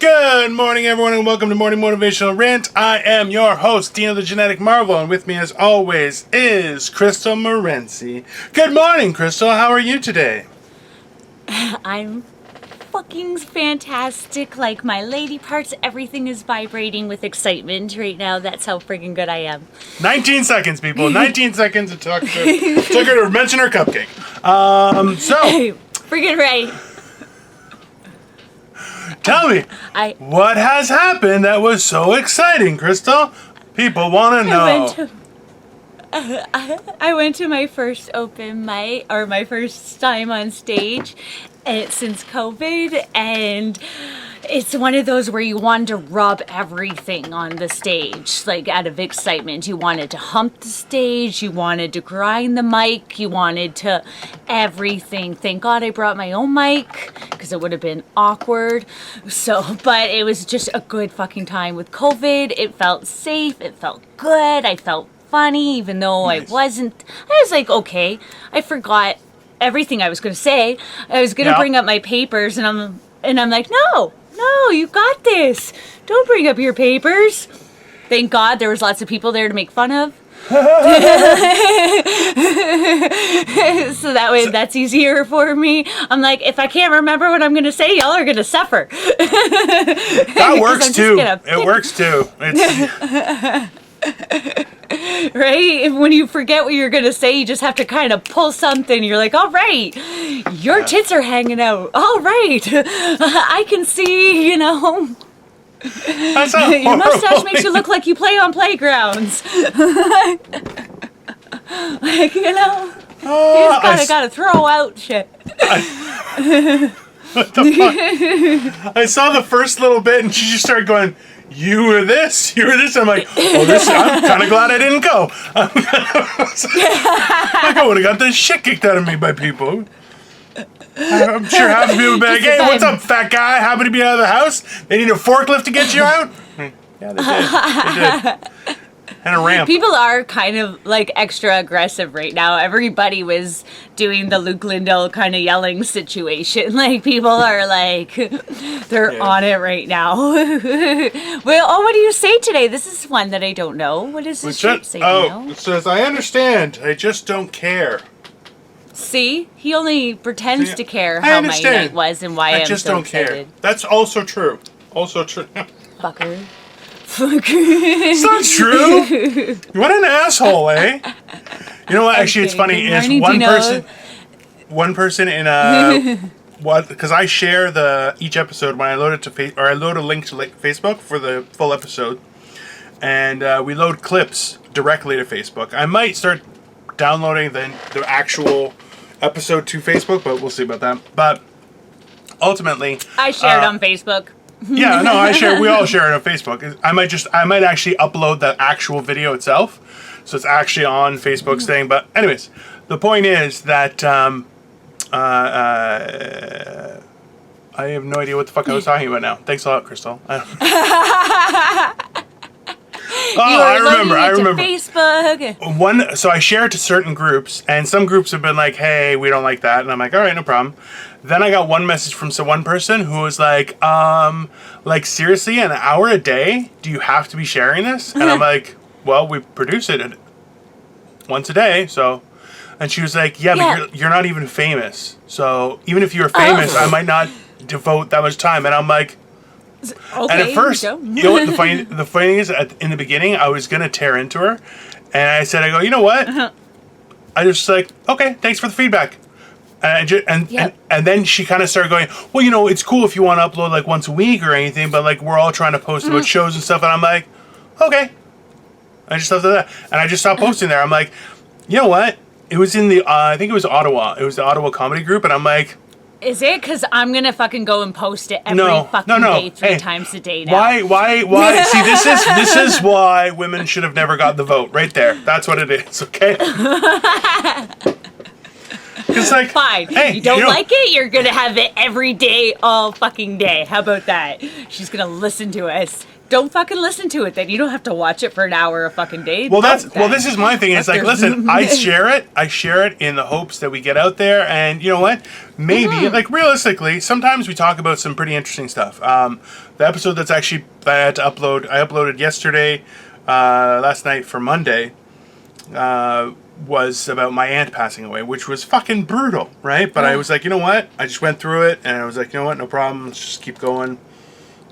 Good morning, everyone, and welcome to Morning Motivational Rant. I am your host, Dino the Genetic Marvel, and with me, as always, is Crystal Morency. Good morning, Crystal. How are you today? I'm fucking fantastic. Like, my lady parts, everything is vibrating with excitement right now. That's how freaking good I am. 19 seconds, people. 19 seconds. It took her to mention her cupcake. Freaking right. Tell me, what has happened that was so exciting, Crystal? People want to know. I went to my first open mic, or my first time on stage since COVID, and it's one of those where you wanted to rub everything on the stage, like out of excitement. You wanted to hump the stage, you wanted to grind the mic, you wanted to everything. Thank God I brought my own mic, because it would have been awkward. But it was just a good fucking time with COVID. It felt safe, it felt good, I felt funny, even though nice. I was like, okay, I forgot everything I was going to say. I was going to bring up my papers, and I'm like, no, you got this. Don't bring up your papers. Thank God there was lots of people there to make fun of. So that way that's easier for me. I'm like, if I can't remember what I'm going to say, y'all are going to suffer. That works too. It works too. Right? When you forget what you're going to say, you just have to kind of pull something. You're like, all right, your tits are hanging out. All right. I can see, Your mustache makes you look like you play on playgrounds. Like, you just gotta throw out shit. What the fuck? I saw the first little bit and she just started going, you were this. I'm like, I'm kind of glad I didn't go. Like, I would have got the shit kicked out of me by people. I'm sure half the people would be like, hey, what's up, fat guy? Happy to be out of the house? They need a forklift to get you out? Yeah, they did. And a ramp. People are kind of like extra aggressive right now. Everybody was doing the Luke Lindell kind of yelling situation. Like, people are like, they're on it right now. Well, what do you say today? This is one that I don't know. What does this shirt say? It says, I understand. I just don't care. See? He only pretends to care how my night was and why I'm just so don't excited. care. That's also true. Fucker. It's not true. What an asshole, eh? You know what? Actually, it's funny. Is one person in because I share each episode when I load it to I load a link to Facebook for the full episode, and we load clips directly to Facebook. I might start downloading the actual episode to Facebook, but we'll see about that. But ultimately, I shared on Facebook. Yeah, no, we all share it on Facebook. I might actually upload the actual video itself, so it's actually on Facebook's thing. But anyways, the point is that I have no idea what the fuck I was talking about now. Thanks a lot, Crystal. I remember. Facebook. So I share it to certain groups, and some groups have been like, "Hey, we don't like that," and I'm like, "All right, no problem." Then I got one message from one person who was like, seriously, an hour a day? Do you have to be sharing this? And I'm like, well, we produce it once a day, so. And she was like, yeah. But you're not even famous. So even if you were famous, I might not devote that much time. And I'm like, okay. And at first, you know what the funny thing is, in the beginning, I was going to tear into her. And I said, you know what? I just like, okay, thanks for the feedback. And then she kind of started going, well, it's cool if you want to upload like once a week or anything, but like we're all trying to post about shows and stuff. And I'm like, okay. I just left it at that. And I just stopped posting there. I'm like, you know what? It was in the, I think it was Ottawa. It was the Ottawa comedy group. And I'm like, is it? Because I'm going to fucking go and post it every day, 3 times a day now. Why? See, this is why women should have never got the vote right there. That's what it is, okay? It's like, fine. hey, you don't you know, like it, you're gonna have it every day, all fucking day. How about that? She's gonna listen to us. Don't fucking listen to it then. You don't have to watch it for an hour a fucking day. Well, this is my thing. It's like, listen, I share it in the hopes that we get out there, and you know what? Maybe, like, realistically, sometimes we talk about some pretty interesting stuff. The episode that I had to upload, I uploaded yesterday, last night for Monday, was about my aunt passing away, which was fucking brutal, right? But I was like, you know what? I just went through it, and I was like, you know what? No problem. Let's just keep going.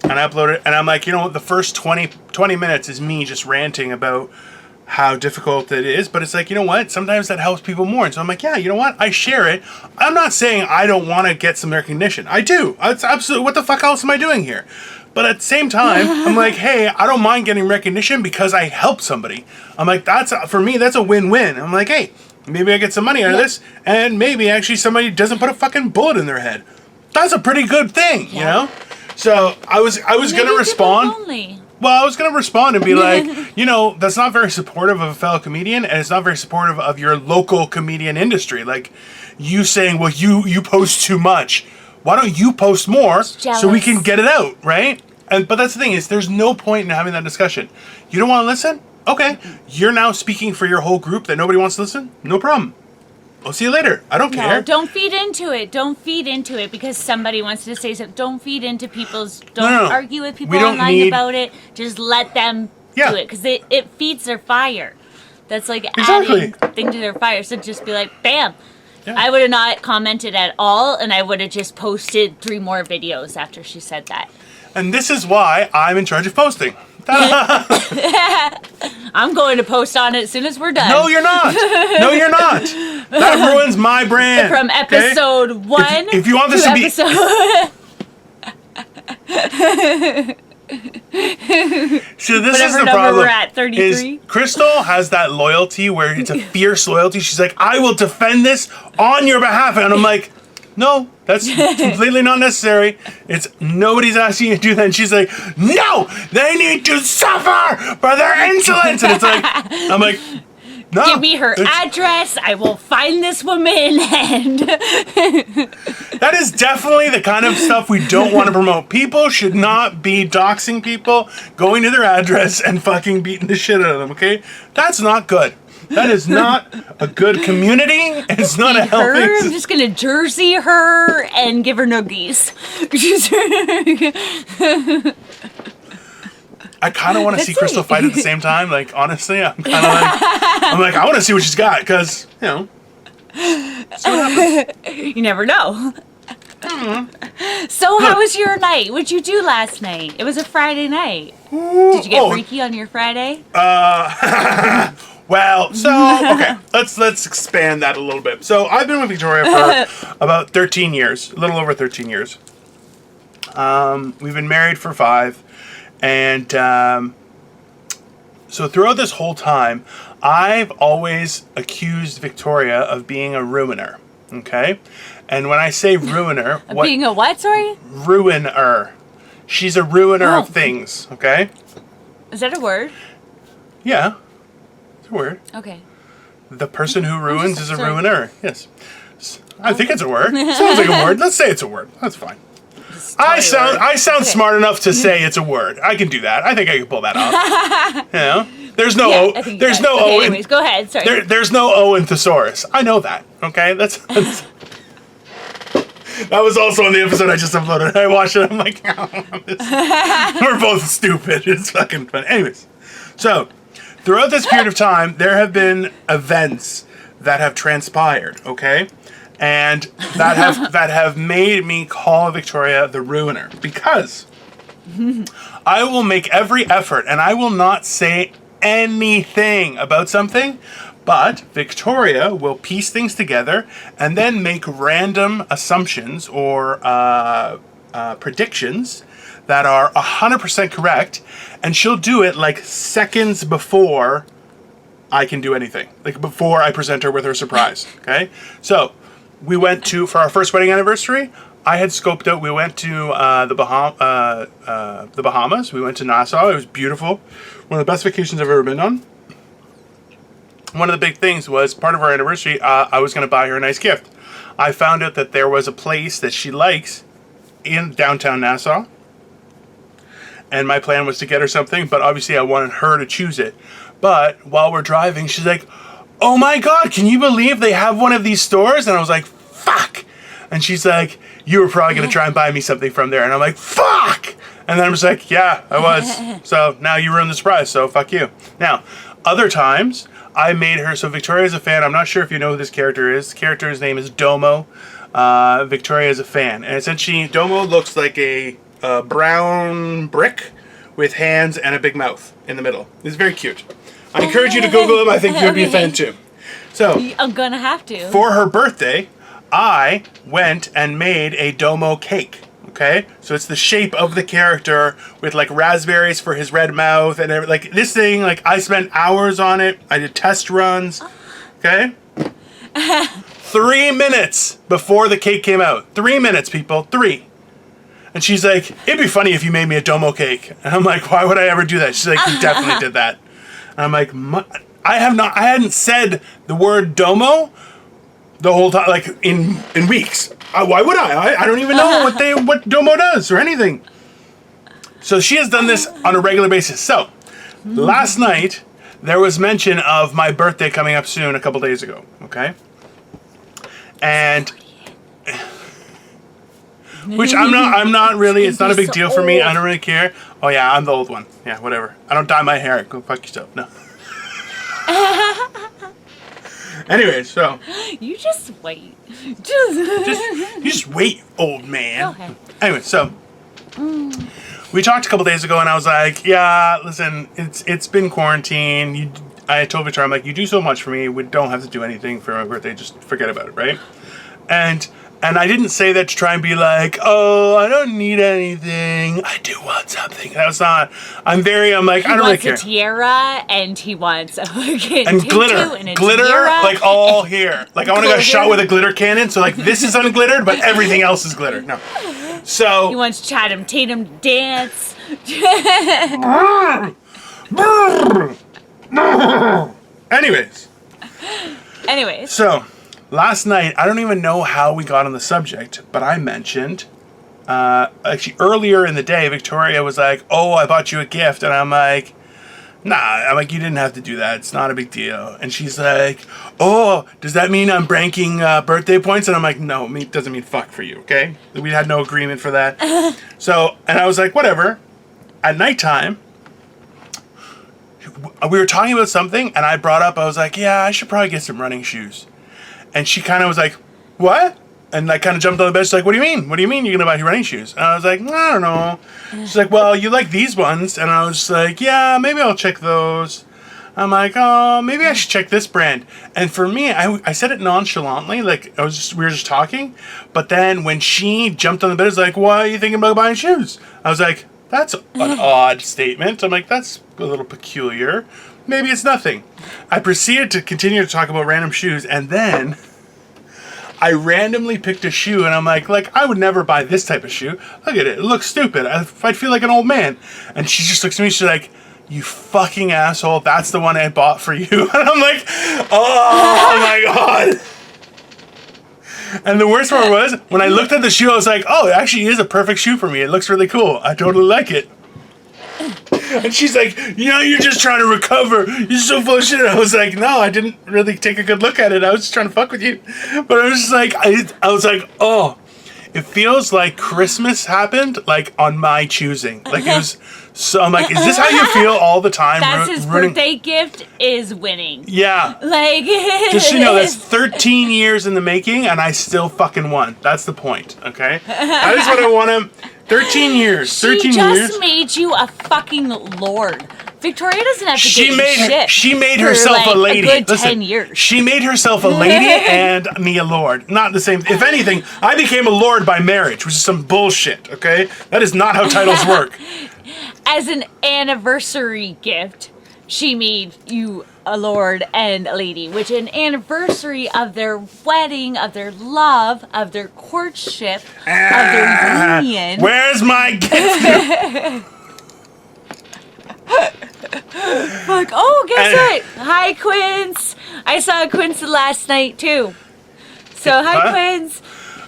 And I upload it, and I'm like, you know what, the first 20 minutes is me just ranting about how difficult it is, but it's like, you know what, sometimes that helps people more, and so I'm like, yeah, you know what, I share it. I'm not saying I don't want to get some recognition. I do. It's absolutely, what the fuck else am I doing here? But at the same time, I'm like, hey, I don't mind getting recognition because I helped somebody. I'm like, for me, that's a win-win. I'm like, hey, maybe I get some money out of this, and maybe actually somebody doesn't put a fucking bullet in their head. That's a pretty good thing, you know? So I was gonna respond. Well, I was gonna respond and be like, you know, that's not very supportive of a fellow comedian, and it's not very supportive of your local comedian industry. Like, you saying, well, you post too much. Why don't you post more so we can get it out, right? But that's the thing is, there's no point in having that discussion. You don't want to listen? Okay, you're now speaking for your whole group that nobody wants to listen. No problem. I'll see you later. I don't care. Don't feed into it. Don't feed into it because somebody wants to say something. Don't feed into people's... Don't argue with people online about it. Just let them do it because it feeds their fire. That's like adding thing to their fire. So just be like, bam. Yeah. I would have not commented at all, and I would have just posted 3 more videos after she said that. And this is why I'm in charge of posting. I'm going to post on it as soon as we're done. No, you're not. No, you're not. That ruins my brand. From episode 1 if you want this to be... So this is the problem. We're at 33. Is Crystal has that loyalty where it's a fierce loyalty. She's like, I will defend this on your behalf. And I'm like, no, that's completely not necessary. Nobody's asking you to do that. And she's like, no, they need to suffer for their insolence. And it's like, I'm like, no. Give me her address. I will find this woman. And that is definitely the kind of stuff we don't want to promote. People should not be doxing people, going to their address and fucking beating the shit out of them, okay? That's not good. That is not a good community. It's not a healthy... I'm just going to jersey her and give her noogies. I kind of want to see Crystal fight at the same time. Like, honestly, I'm kind of like, I want to see what she's got, because, you know, see what happens. You never know. So, how was your night? What'd you do last night? It was a Friday night. Did you get freaky on your Friday? Well, so, okay, let's expand that a little bit. So, I've been with Victoria for about 13 years, a little over 13 years. We've been married for 5. And so throughout this whole time, I've always accused Victoria of being a ruiner, okay? And when I say ruiner... being a what, sorry? Ruiner. She's a ruiner of things, okay? Is that a word? Yeah, it's a word. Okay. The person who ruins is a ruiner, yes. I think it's a word. Sounds like a word. Let's say it's a word. That's fine. I sound smart enough to say it's a word. I can do that. I think I can pull that off. You know, there's no O. There's no O. Anyways, go ahead. Sorry. There's no O in thesaurus. I know that. Okay, that's that was also in the episode I just uploaded. I watched it. I'm like, we're both stupid. It's fucking fun. Anyways, so throughout this period of time, there have been events that have transpired. Okay. And that have made me call Victoria the ruiner, because I will make every effort and I will not say anything about something, but Victoria will piece things together and then make random assumptions or predictions that are 100% correct, and she'll do it like seconds before I can do anything, like before I present her with her surprise. Okay, so. We went for our first wedding anniversary, I had scoped out, we went to the Bahamas. We went to Nassau. It was beautiful. One of the best vacations I've ever been on. One of the big things was, part of our anniversary, I was going to buy her a nice gift. I found out that there was a place that she likes in downtown Nassau. And my plan was to get her something, but obviously I wanted her to choose it. But while we're driving, she's like, oh my God, can you believe they have one of these stores? And I was like, fuck. And she's like, you were probably going to try and buy me something from there. And I'm like, fuck. And then I was like, yeah, I was. So now you ruined the surprise, so fuck you. Now, other times, I made her, so Victoria's a fan. I'm not sure if you know who this character is. The character's name is Domo. Victoria is a fan. And essentially, Domo looks like a brown brick with hands and a big mouth in the middle. It's very cute. I encourage you to Google him. I think you'll be a fan too. So, I'm gonna have to. For her birthday, I went and made a Domo cake. Okay? So it's the shape of the character with like raspberries for his red mouth and like this thing, like I spent hours on it. I did test runs. Okay? 3 minutes before the cake came out. 3 minutes, people. 3. And she's like, it'd be funny if you made me a Domo cake. And I'm like, why would I ever do that? She's like, you definitely did that. And I'm like, I hadn't said the word Domo the whole time, like in weeks. Why would I? I don't even know what Domo does or anything. So she has done this on a regular basis. So last night, there was mention of my birthday coming up soon a couple days ago. Okay? And... which I'm not really, it's not a big deal for me. I don't really care. Oh yeah, I'm the old one. Yeah, whatever. I don't dye my hair. Go fuck yourself. No. Anyway, so. You just wait. You just wait, old man. Okay. Anyway, so. We talked a couple days ago and I was like, yeah, listen, it's been quarantine. I told Victoria, I'm like, you do so much for me. We don't have to do anything for my birthday. Just forget about it, right? And I didn't say that to try and be like, oh, I don't need anything. I do want something. That was not. I'm like, I don't really care. He wants a tiara and he wants a fucking and glitter, and a glitter, tiara. like all here. Like I want to get shot with a glitter cannon. So like this is unglittered, but everything else is glitter. No. So he wants Chatham Tatum to dance. Anyways. So. Last night, I don't even know how we got on the subject, but I mentioned, actually earlier in the day, Victoria was like, oh, I bought you a gift. And I'm like, nah, you didn't have to do that. It's not a big deal. And she's like, oh, does that mean I'm banking birthday points? And I'm like, no, it doesn't mean fuck for you, okay? We had no agreement for that. So, and I was like, whatever. At nighttime, we were talking about something, and I brought up, I was like, yeah, I should probably get some running shoes. And she kind of was like, what? And I kind of jumped on the bed. She's like, what do you mean? What do you mean you're going to buy running shoes? And I was like, I don't know. She's like, well, you like these ones. And I was just like, yeah, maybe I'll check those. I'm like, oh, maybe I should check this brand. And for me, I said it nonchalantly. Like, we were just talking. But then when she jumped on the bed, it's like, why are you thinking about buying shoes? I was like, that's an odd statement. I'm like, that's a little peculiar. Maybe it's nothing. I proceeded to continue to talk about random shoes, and then I randomly picked a shoe, and I'm like, I would never buy this type of shoe. Look at it. It looks stupid. I'd feel like an old man. And she just looks at me, she's like, you fucking asshole. That's the one I bought for you. And I'm like, oh my God. And the worst part was, when I looked at the shoe, I was like, oh, it actually is a perfect shoe for me. It looks really cool. I totally like it. And she's like, you're just trying to recover. You're so full of shit. And I was like, no, I didn't really take a good look at it. I was just trying to fuck with you. But I was just like, I was like, oh, it feels like Christmas happened, like, on my choosing. Like, it was, so I'm like, is this how you feel all the time? That's his birthday gift is winning. Yeah. Like. Just so you know, that's 13 years in the making, and I still fucking won. That's the point, okay? That is what I want to... 13 years. 13 years. She just made you a fucking lord. Victoria doesn't have to shit. She made herself a lady. A good 10 years. She made herself a lady and me a lord. Not the same. If anything, I became a lord by marriage, which is some bullshit, okay? That is not how titles work. As an anniversary gift, she made you a lord and a lady, which an anniversary of their wedding, of their love, of their courtship, of their union. Where's my gift? Fuck, oh, guess what? Hi, Quince. I saw Quince last night, too. So hi, Quince.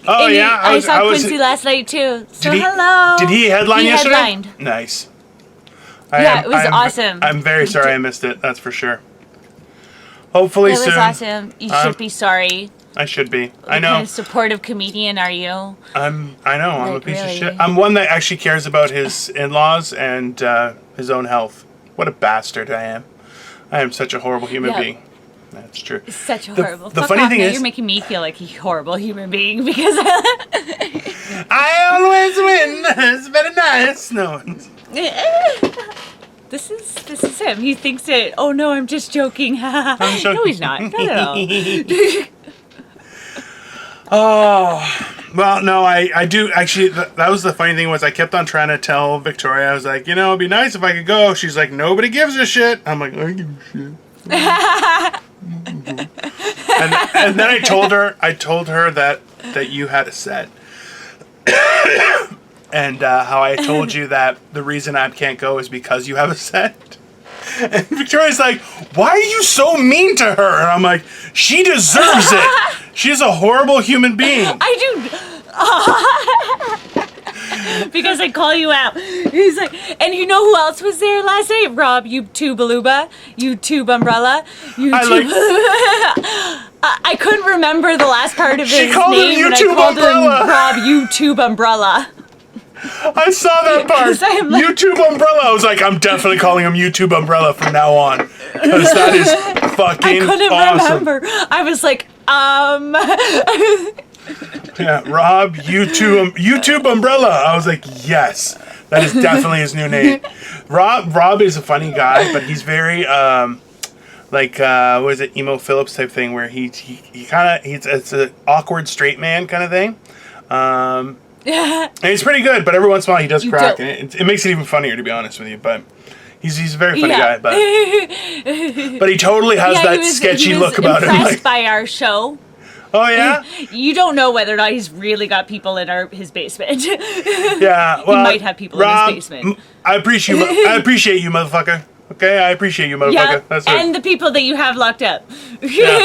Oh And yeah, I saw Quincy last night too. So hello. Did he headline yesterday? Headlined. Nice. It was awesome. I'm very sorry I missed it. That's for sure. Hopefully soon. It was awesome. You should be sorry. I should be. What I know. kind of supportive comedian are you? I know. I'm a piece of really? shit. I'm one that actually cares about his in-laws and his own health. What a bastard I am. I am such a horrible human being. That's true. Such a horrible. The funny thing is, you're making me feel like a horrible human being because I always win. It's very nice. No. This is him. He thinks it. Oh no, I'm just joking. I'm joking. No, he's not. Not at all. Oh, well, no, I do actually. That was the funny thing was I kept on trying to tell Victoria. I was like, it'd be nice if I could go. She's like, nobody gives a shit. I'm like, I give a shit. and then I told her that you had a set. And how I told you that the reason I can't go is because you have a set. And Victoria's like, why are you so mean to her? And I'm like, she deserves it. She's a horrible human being. I do. Because I call you out. He's like, and you know who else was there last night? Rob, YouTube Aluba, YouTube Umbrella, YouTube. I couldn't remember the last part of his name. She called him YouTube Umbrella. Him Rob YouTube Umbrella. I saw that part. YouTube Umbrella. I was like, I'm definitely calling him YouTube Umbrella from now on. Because that is fucking awesome. I couldn't remember. I was like, Yeah, Rob, YouTube Umbrella. I was like, yes. That is definitely his new name. Rob is a funny guy, but he's very, what is it, Emo Phillips type thing, where he kind of, it's an awkward straight man kind of thing. And he's pretty good, but every once in a while he does crack, and it makes it even funnier, to be honest with you. But he's a very funny guy, but he totally has that sketchy look about him. Impressed by our show. Oh yeah. You don't know whether or not he's really got people in his basement. Yeah, well, he might have people Rob, in his basement. I appreciate you, motherfucker. Okay, I appreciate you, motherfucker. Yeah, that's and the people that you have locked up. Yeah.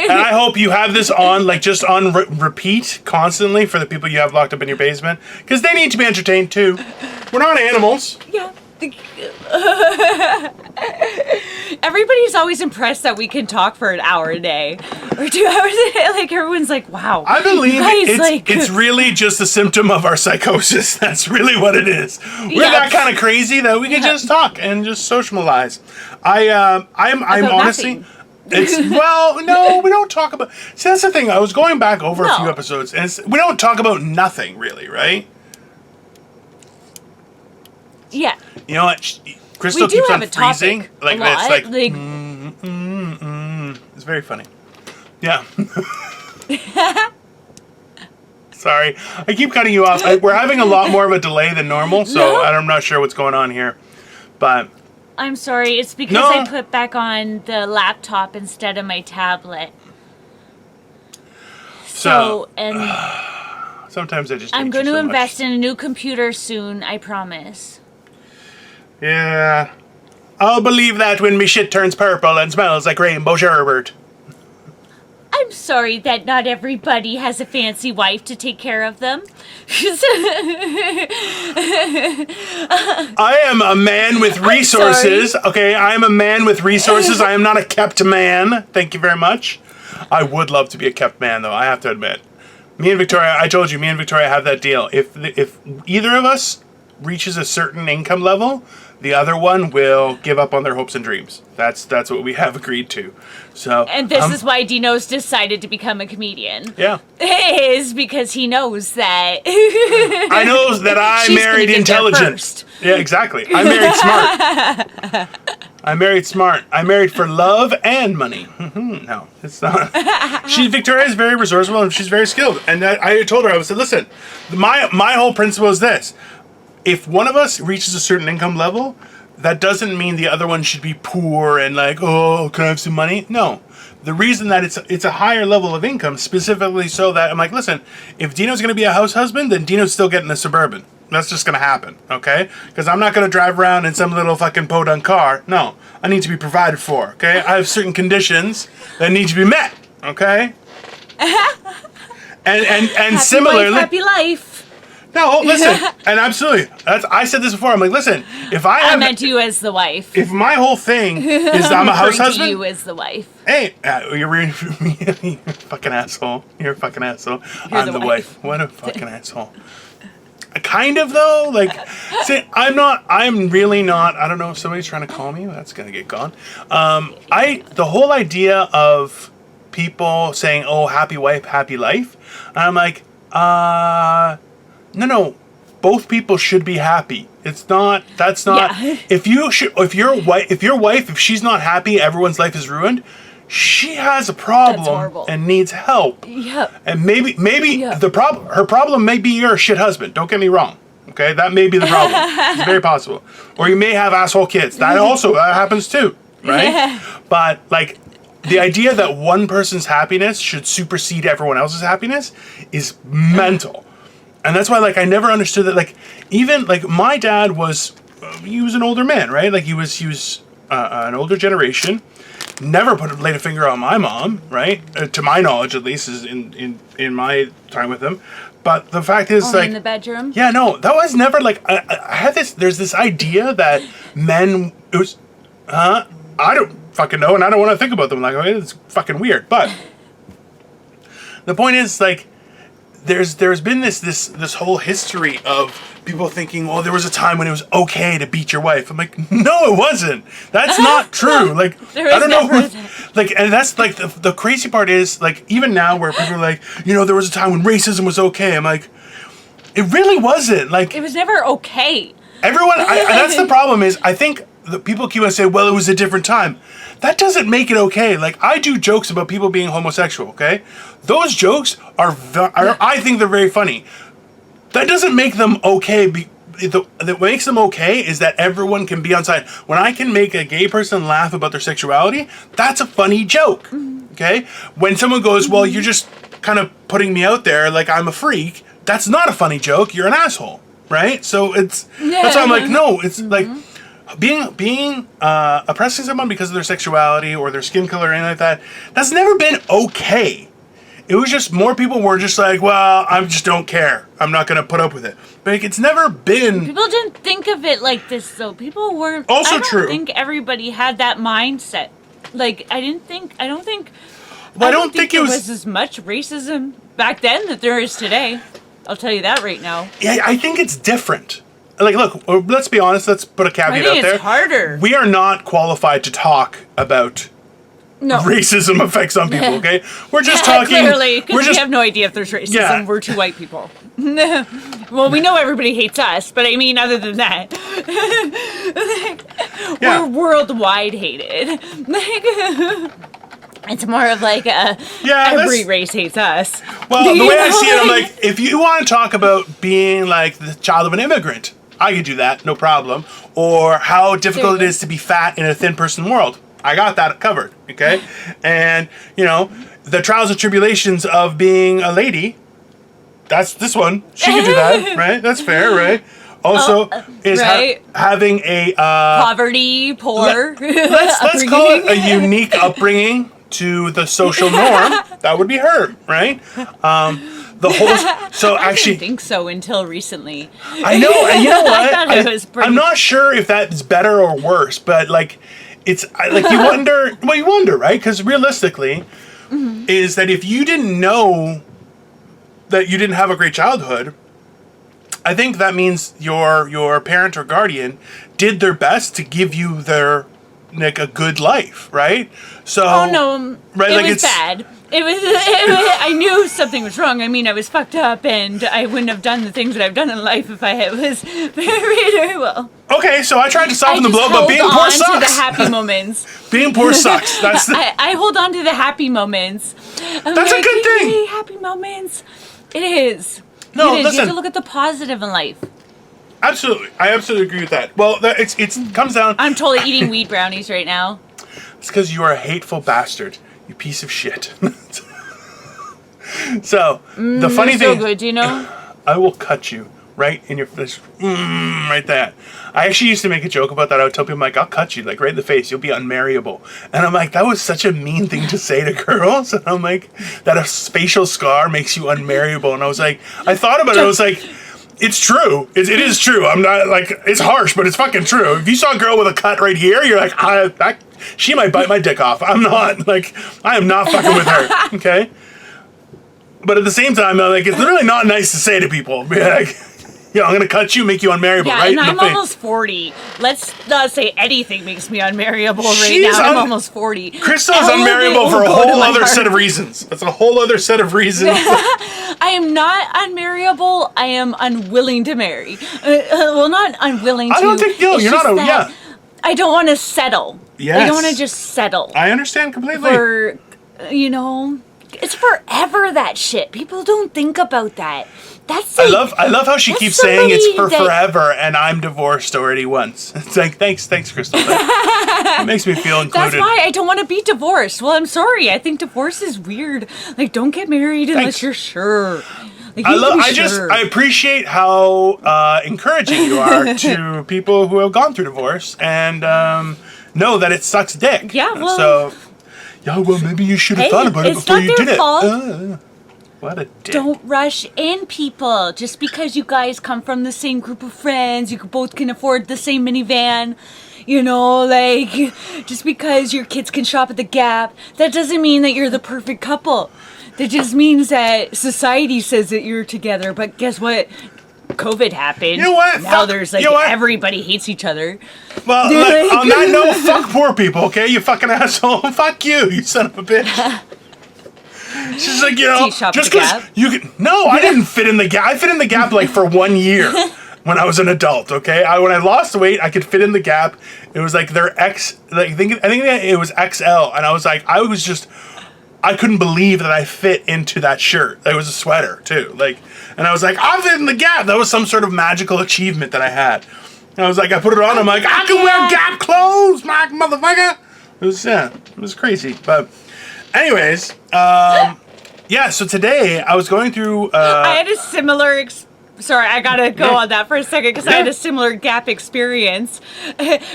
And I hope you have this on, just on repeat constantly for the people you have locked up in your basement, because they need to be entertained too. We're not animals. Yeah. Everybody's always impressed that we can talk for an hour a day or 2 hours a day. Like, everyone's like, wow. I believe it's really just a symptom of our psychosis. That's really what it is. We're that kind of crazy that we can just talk and just socialize. I'm honestly nothing. No, we don't talk about. See, that's the thing. I was going back over a few episodes, and we don't talk about nothing really, right? Yeah. You know what? Crystal keeps on freezing. Like it's like it's very funny. Yeah. Sorry, I keep cutting you off. We're having a lot more of a delay than normal, so I'm not sure what's going on here. But I'm sorry. It's because I put back on the laptop instead of my tablet. So sometimes I just. I'm going to invest in a new computer soon. I promise. Yeah, I'll believe that when me shit turns purple and smells like rainbow sherbet. I'm sorry that not everybody has a fancy wife to take care of them. I am a man with resources. Okay, I am a man with resources. I am not a kept man. Thank you very much. I would love to be a kept man, though, I have to admit. Me and Victoria, I told you, me and Victoria have that deal. If either of us reaches a certain income level, the other one will give up on their hopes and dreams. That's what we have agreed to. So, and this is why Dino's decided to become a comedian. Yeah. It is because he knows that. I know that I married intelligent. Yeah, exactly. I married smart. I married smart. I married for love and money. No, it's not. Victoria is very resourceful and she's very skilled. And I told her, I said, listen, my whole principle is this. If one of us reaches a certain income level, that doesn't mean the other one should be poor and like, oh, can I have some money? No. The reason that it's a higher level of income, specifically so that I'm like, listen, if Dino's going to be a house husband, then Dino's still getting a Suburban. That's just going to happen, okay? Because I'm not going to drive around in some little fucking podunk car. No, I need to be provided for, okay? I have certain conditions that need to be met, okay? And Happy similarly, wife, happy life. no, listen, and absolutely. I said this before. I'm like, listen, if I meant you as the wife. if my whole thing is I'm a house husband, you as the wife. hey, you're a fucking asshole. You're a fucking asshole. I'm the wife. What a fucking asshole. Kind of though, like, see, I'm really not. I don't know if somebody's trying to call me. That's gonna get gone. The whole idea of people saying, "Oh, happy wife, happy life," and I'm like, no. Both people should be happy. It's not. That's not. Yeah. If your wife, if she's not happy, everyone's life is ruined. She has a problem and needs help. Yep. And maybe her problem may be your shit husband. Don't get me wrong. Okay, that may be the problem. It's very possible. Or you may have asshole kids. That happens too, right? Yeah. But like, the idea that one person's happiness should supersede everyone else's happiness is mental. And that's why, like, I never understood that. Like, even like my dad was, he was an older man, right? Like he was an older generation. Never laid a finger on my mom, right? To my knowledge, at least, is in my time with him. But the fact is, like, in the bedroom. Yeah, no, that was never like. I had this. There's this idea that men. It was, I don't fucking know, and I don't want to think about them. Like, I mean, it's fucking weird. But the point is, like, there's been this whole history of people thinking, well, there was a time when it was okay to beat your wife. I'm like, no, it wasn't. That's not true. Like, I don't know who, like, and that's like the crazy part is, like, even now where people are like, there was a time when racism was okay. I'm like, it really wasn't. Like, it was never okay. Everyone, that's the problem is, I think the people keep on saying, well, it was a different time. That doesn't make it okay. Like, I do jokes about people being homosexual, okay? Those jokes are I think they're very funny. That doesn't make them okay. That makes them okay is that everyone can be on side. When I can make a gay person laugh about their sexuality, that's a funny joke, okay? When someone goes, well, you're just kind of putting me out there like I'm a freak, that's not a funny joke. You're an asshole, right? So that's why I'm like, no, it's like, being oppressing someone because of their sexuality or their skin color or anything like that, that's never been okay. It was just more people were just like, well, I just don't care. I'm not going to put up with it. But like, it's never been. People didn't think of it like this, though. People weren't. Also I don't true. think everybody had that mindset. Like, I don't think it was as much racism back then that there is today. I'll tell you that right now. Yeah, I think it's different. Like, look, let's be honest. Let's put a caveat out there. It's harder. We are not qualified to talk about racism effects on people, okay? We're just talking. Clearly, because we have no idea if there's racism. Yeah. We're two white people. Well, we know everybody hates us, but I mean, other than that, we're worldwide hated. It's more of like every race hates us. Well, the way I see it, I'm like, if you want to talk about being like the child of an immigrant, I could do that, no problem. Or how difficult it is to be fat in a thin person world. I got that covered, okay? And, the trials and tribulations of being a lady, that's this one. She can do that, right? That's fair, right? Also, having a... poverty, poor. Let's call it a unique upbringing to the social norm. That would be her, right? The whole... So I actually... didn't think so until recently. I know, and you know what? I'm not sure if that's better or worse, but like... It's like you wonder, right? Because realistically, is that if you didn't know that you didn't have a great childhood, I think that means your parent or guardian did their best to give you a good life, right? So right, it was bad. It was. I knew something was wrong. I mean, I was fucked up, and I wouldn't have done the things that I've done in life if I was very well. Okay, so I tried to soften the blow, but being poor sucks. I hold on to the happy moments. Being poor sucks. That's I hold on to the happy moments. That's a good thing. Hey, happy moments. It is. No, listen. You have to look at the positive in life. Absolutely, I absolutely agree with that. Well, it comes down. I'm totally eating weed brownies right now. It's because you are a hateful bastard. You piece of shit. So, the funny thing... so good, Dino. I will cut you right in your face, right there. I actually used to make a joke about that. I would tell people, like, I'll cut you, like, right in the face. You'll be unmarriable. And I'm like, that was such a mean thing to say to girls. And I'm like, that a facial scar makes you unmarriable. And I was like, I thought about it. I was like, it's true. It is true. I'm not, like, it's harsh, but it's fucking true. If you saw a girl with a cut right here, you're like, she might bite my dick off. I'm not, like, I am not fucking with her, okay? But at the same time, like, it's really not nice to say to people. Be like, I'm going to cut you, make you unmarriable, yeah, right? and I'm almost 40. Let's not say anything makes me unmarriable She's now. I'm almost 40. Crystal is unmarriable for a whole other set of reasons. That's a whole other set of reasons. I am not unmarriable. I am unwilling to marry. Well, not unwilling to. I don't think, you're not I don't want to settle. Yes. I don't want to just settle. I understand completely. For, it's forever, that shit. People don't think about that. That's like, I love how she keeps saying it's for forever, and I'm divorced already once. It's like, thanks, Crystal. It makes me feel included. That's why I don't want to be divorced. Well, I'm sorry. I think divorce is weird. Like, don't get married unless you're sure. Like, I appreciate how encouraging you are to people who have gone through divorce and know that it sucks dick. Yeah, well. So, maybe you should have thought about it before you did it. Fault. What a dick. Don't rush in, people. Just because you guys come from the same group of friends, you both can afford the same minivan. Just because your kids can shop at the Gap, that doesn't mean that you're the perfect couple. That just means that society says that you're together. But guess what? COVID happened. You know what? Now there's everybody hates each other. Well, on that note, fuck poor people, okay? You fucking asshole. Fuck you son of a bitch. She's like, just because you can. No, I didn't fit in the Gap. I fit in the Gap like for 1 year when I was an adult. Okay, when I lost weight, I could fit in the Gap. It was like their X. Like I think it was XL, and I was like, I couldn't believe that I fit into that shirt. It was a sweater too. And I was like, I fit in the Gap. That was some sort of magical achievement that I had. And I was like, I put it on. I'm like, I can wear Gap clothes, my motherfucker. It was crazy, but. Anyways, so today I was going through... I had a similar... Sorry, I gotta go on that for a second because I had a similar Gap experience.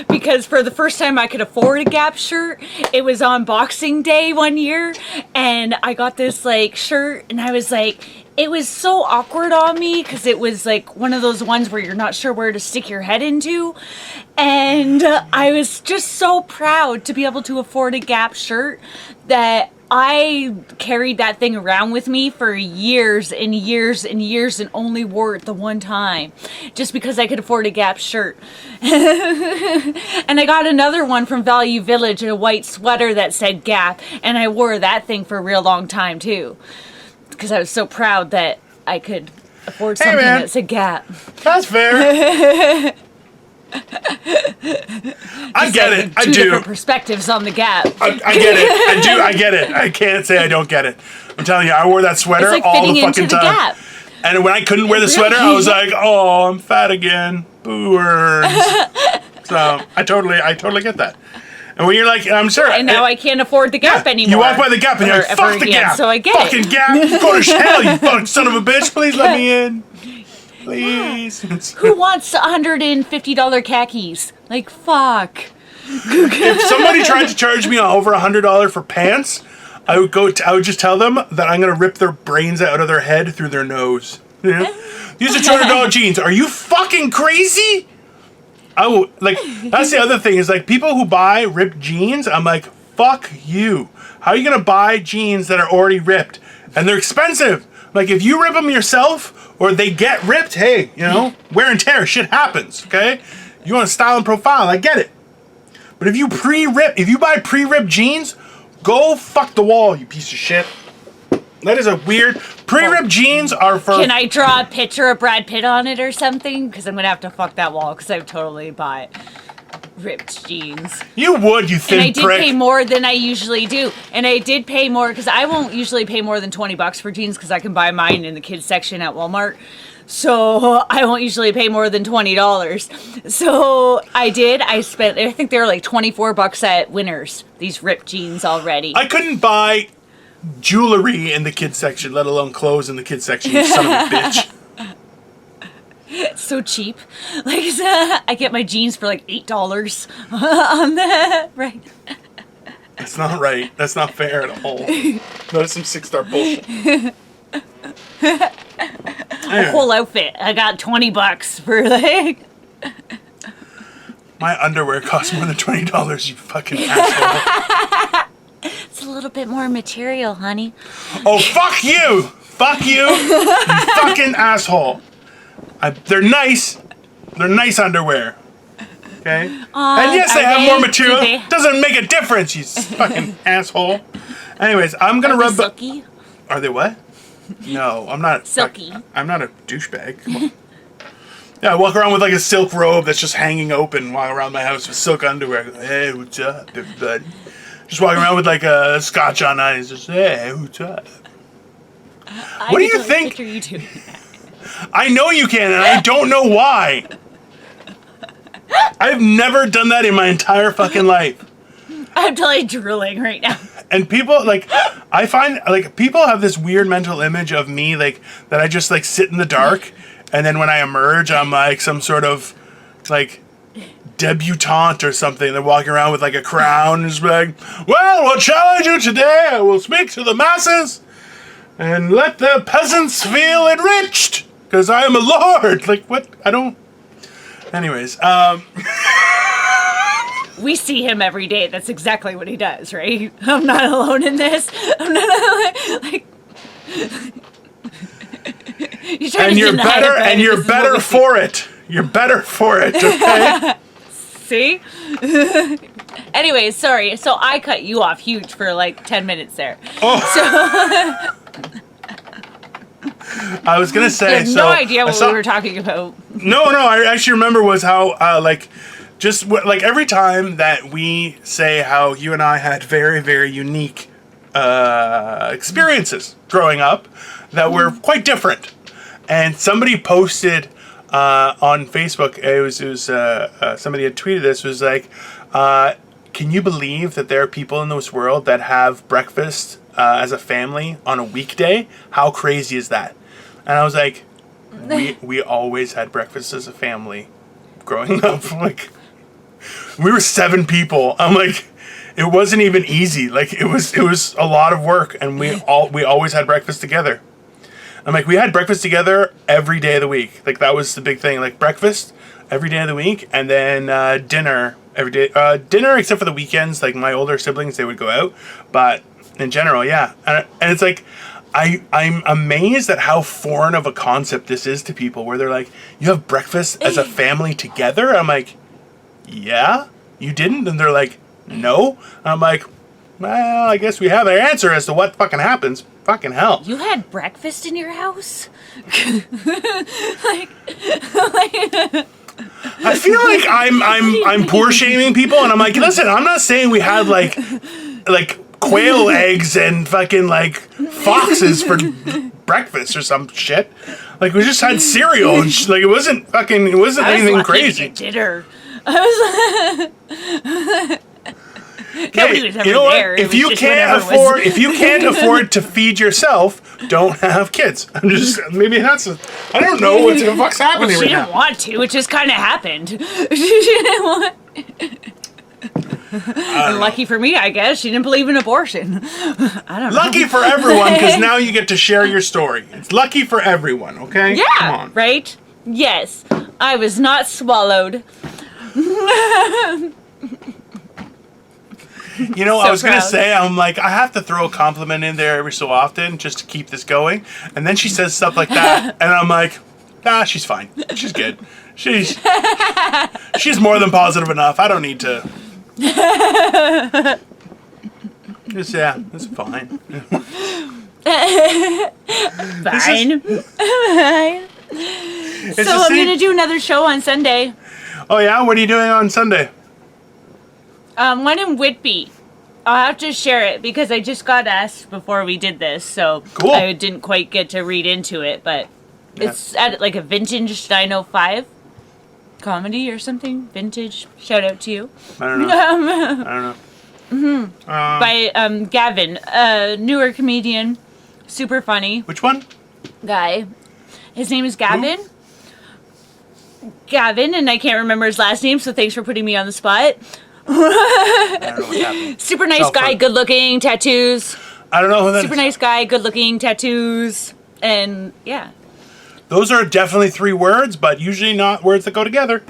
Because for the first time I could afford a Gap shirt, it was on Boxing Day one year, and I got this, shirt, and I was like... It was so awkward on me because it was one of those ones where you're not sure where to stick your head into. And I was just so proud to be able to afford a Gap shirt that I carried that thing around with me for years and years and years and only wore it the one time just because I could afford a Gap shirt. And I got another one from Value Village, a white sweater that said Gap, and I wore that thing for a real long time too. Because I was so proud that I could afford something that said Gap. That's fair. I get it. I do. Two different perspectives on the Gap. I get it. I get it. I can't say I don't get it. I'm telling you, I wore that sweater all the fucking time. Gap. And when I couldn't wear the sweater, I was like, oh, I'm fat again. Boo-words. So I totally get that. And when you're like, I'm sure. And now I can't afford the Gap anymore. You walk by the Gap and you're like, fuck the Gap. So I get fucking Gap. Go to hell, you fucking son of a bitch. Please let me in. Please. Who wants $150 khakis? Fuck. If somebody tried to charge me over $100 for pants, I would just tell them that I'm going to rip their brains out of their head through their nose. These are $200 jeans. Are you fucking crazy? I will, that's the other thing is people who buy ripped jeans, I'm like, fuck you. How are you going to buy jeans that are already ripped? And they're expensive. If you rip them yourself or they get ripped, hey, wear and tear, shit happens, okay? You want to style and profile, I get it. But if you buy pre-ripped jeans, go fuck the wall, you piece of shit. That is a weird... Pre-ripped jeans are for... Can I draw a picture of Brad Pitt on it or something? Because I'm going to have to fuck that wall because I've totally bought ripped jeans. You would, you thin prick. And I did pay more than I usually do. And I did pay more because I won't usually pay more than $20 for jeans because I can buy mine in the kids section at Walmart. So I won't usually pay more than $20. So I did. I think they were $24 at Winners, these ripped jeans already. I couldn't buy... jewelry in the kids section, let alone clothes in the kids section, you son of a bitch. It's so cheap. Like, I get my jeans for like $8 on the right. That's not right. That's not fair at all. That is some 6-star bullshit. A whole outfit. I got $20 for like. My underwear costs more than $20, you fucking asshole. It's a little bit more material, honey. Oh, fuck you! Fuck you! You fucking asshole. They're nice. They're nice underwear. Okay? And yes, they have more material. Doesn't make a difference, you fucking asshole. Anyways, I'm gonna rub. Silky? Are they what? No, I'm not. Silky. I'm not a douchebag. Come on. Yeah, I walk around with like a silk robe that's just hanging open, walk around my house with silk underwear. Hey, what's up, everybody? Just walking around with like a scotch on ice. Just, hey, what's up? What do you think? You doing I know you can, and I don't know why. I've never done that in my entire fucking life. I'm totally drooling right now. And people, like, I find, like, people have this weird mental image of me, like, that I just, like, sit in the dark, and then when I emerge, I'm, like, some sort of, like, debutante or something. They're walking around with, like, a crown, and just be like, well, what shall I do today? I will speak to the masses, and let the peasants feel enriched, because I am a lord. Like, what? I don't... Anyways, We see him every day. That's exactly what he does, right? I'm not alone in this. I'm not like. You're better for it. You're better for it. Okay. See? Anyways, sorry. So I cut you off huge for like 10 minutes there. Oh. So I was gonna say. I have no idea what we were talking about. No. I actually remember was how like. Just like every time that we say how you and I had very, very unique experiences growing up that were quite different. And somebody posted on Facebook, it was somebody had tweeted this, was like, can you believe that there are people in this world that have breakfast as a family on a weekday? How crazy is that? And I was like, we always had breakfast as a family growing up. Like, we were 7 people. I'm like, it wasn't even easy. Like, it was a lot of work, and we always had breakfast together. I'm like, we had breakfast together every day of the week. Like, that was the big thing. Like, breakfast every day of the week, and then dinner every day. Dinner except for the weekends. Like, my older siblings, they would go out, but in general, yeah. And it's like, I'm amazed at how foreign of a concept this is to people, where they're like, you have breakfast as a family together? I'm like, yeah, you didn't? And they're like, no. I'm like, well, I guess we have our answer as to what fucking happens. Fucking hell. You had breakfast in your house? I feel like I'm poor shaming people, and I'm like, listen, I'm not saying we had like quail eggs and fucking like foxes for breakfast or some shit. Like, we just had cereal and like it wasn't anything crazy. Dinner. I was nobody was ever you know there. What? If you can't afford to feed yourself, don't have kids. I'm just maybe that's I don't know what the fuck's happening well, right now. She didn't want to. It just kind of happened. She didn't want. Lucky for me, I guess. She didn't believe in abortion. I don't know. Lucky for everyone, because now you get to share your story. It's lucky for everyone, okay? Yeah, come on. Right? Yes. I was not swallowed. You know, I was going to say, I'm like, I have to throw a compliment in there every so often just to keep this going. And then she says stuff like that, and I'm like, she's fine. She's good. She's more than positive enough. I don't need to. Just, yeah, it's fine. Fine. So I'm going to do another show on Sunday. Oh, yeah? What are you doing on Sunday? One in Whitby. I'll have to share it because I just got asked before we did this, so cool. I didn't quite get to read into it, but it's at like a vintage Dino 5 comedy or something. Vintage. Shout out to you. I don't know. By Gavin, a newer comedian, super funny. Which one? Guy. His name is Gavin. Gavin, and I can't remember his last name, so thanks for putting me on the spot. I don't know what's happening. Super nice guy, good looking, tattoos. I don't know who that Super is. nice guy, good looking, tattoos, and yeah. Those are definitely 3 words, but usually not words that go together.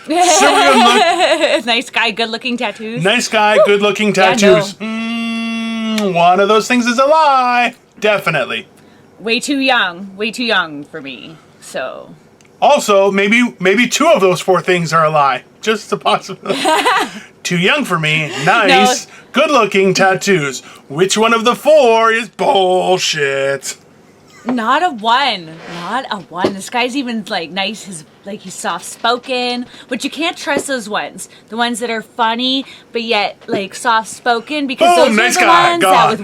Super good look. Nice guy, good looking, tattoos. Nice guy, good looking, tattoos. One of those things is a lie. Definitely. Way too young for me. So. Also, maybe 2 of those 4 things are a lie. Just a possibility. Too young for me. Nice. No. Good looking, tattoos. Which one of the 4 is bullshit? Not a 1. This guy's even like nice. He's soft spoken, but you can't trust those ones. The ones that are funny, but yet like soft spoken, because those nice are the guy. ones God. that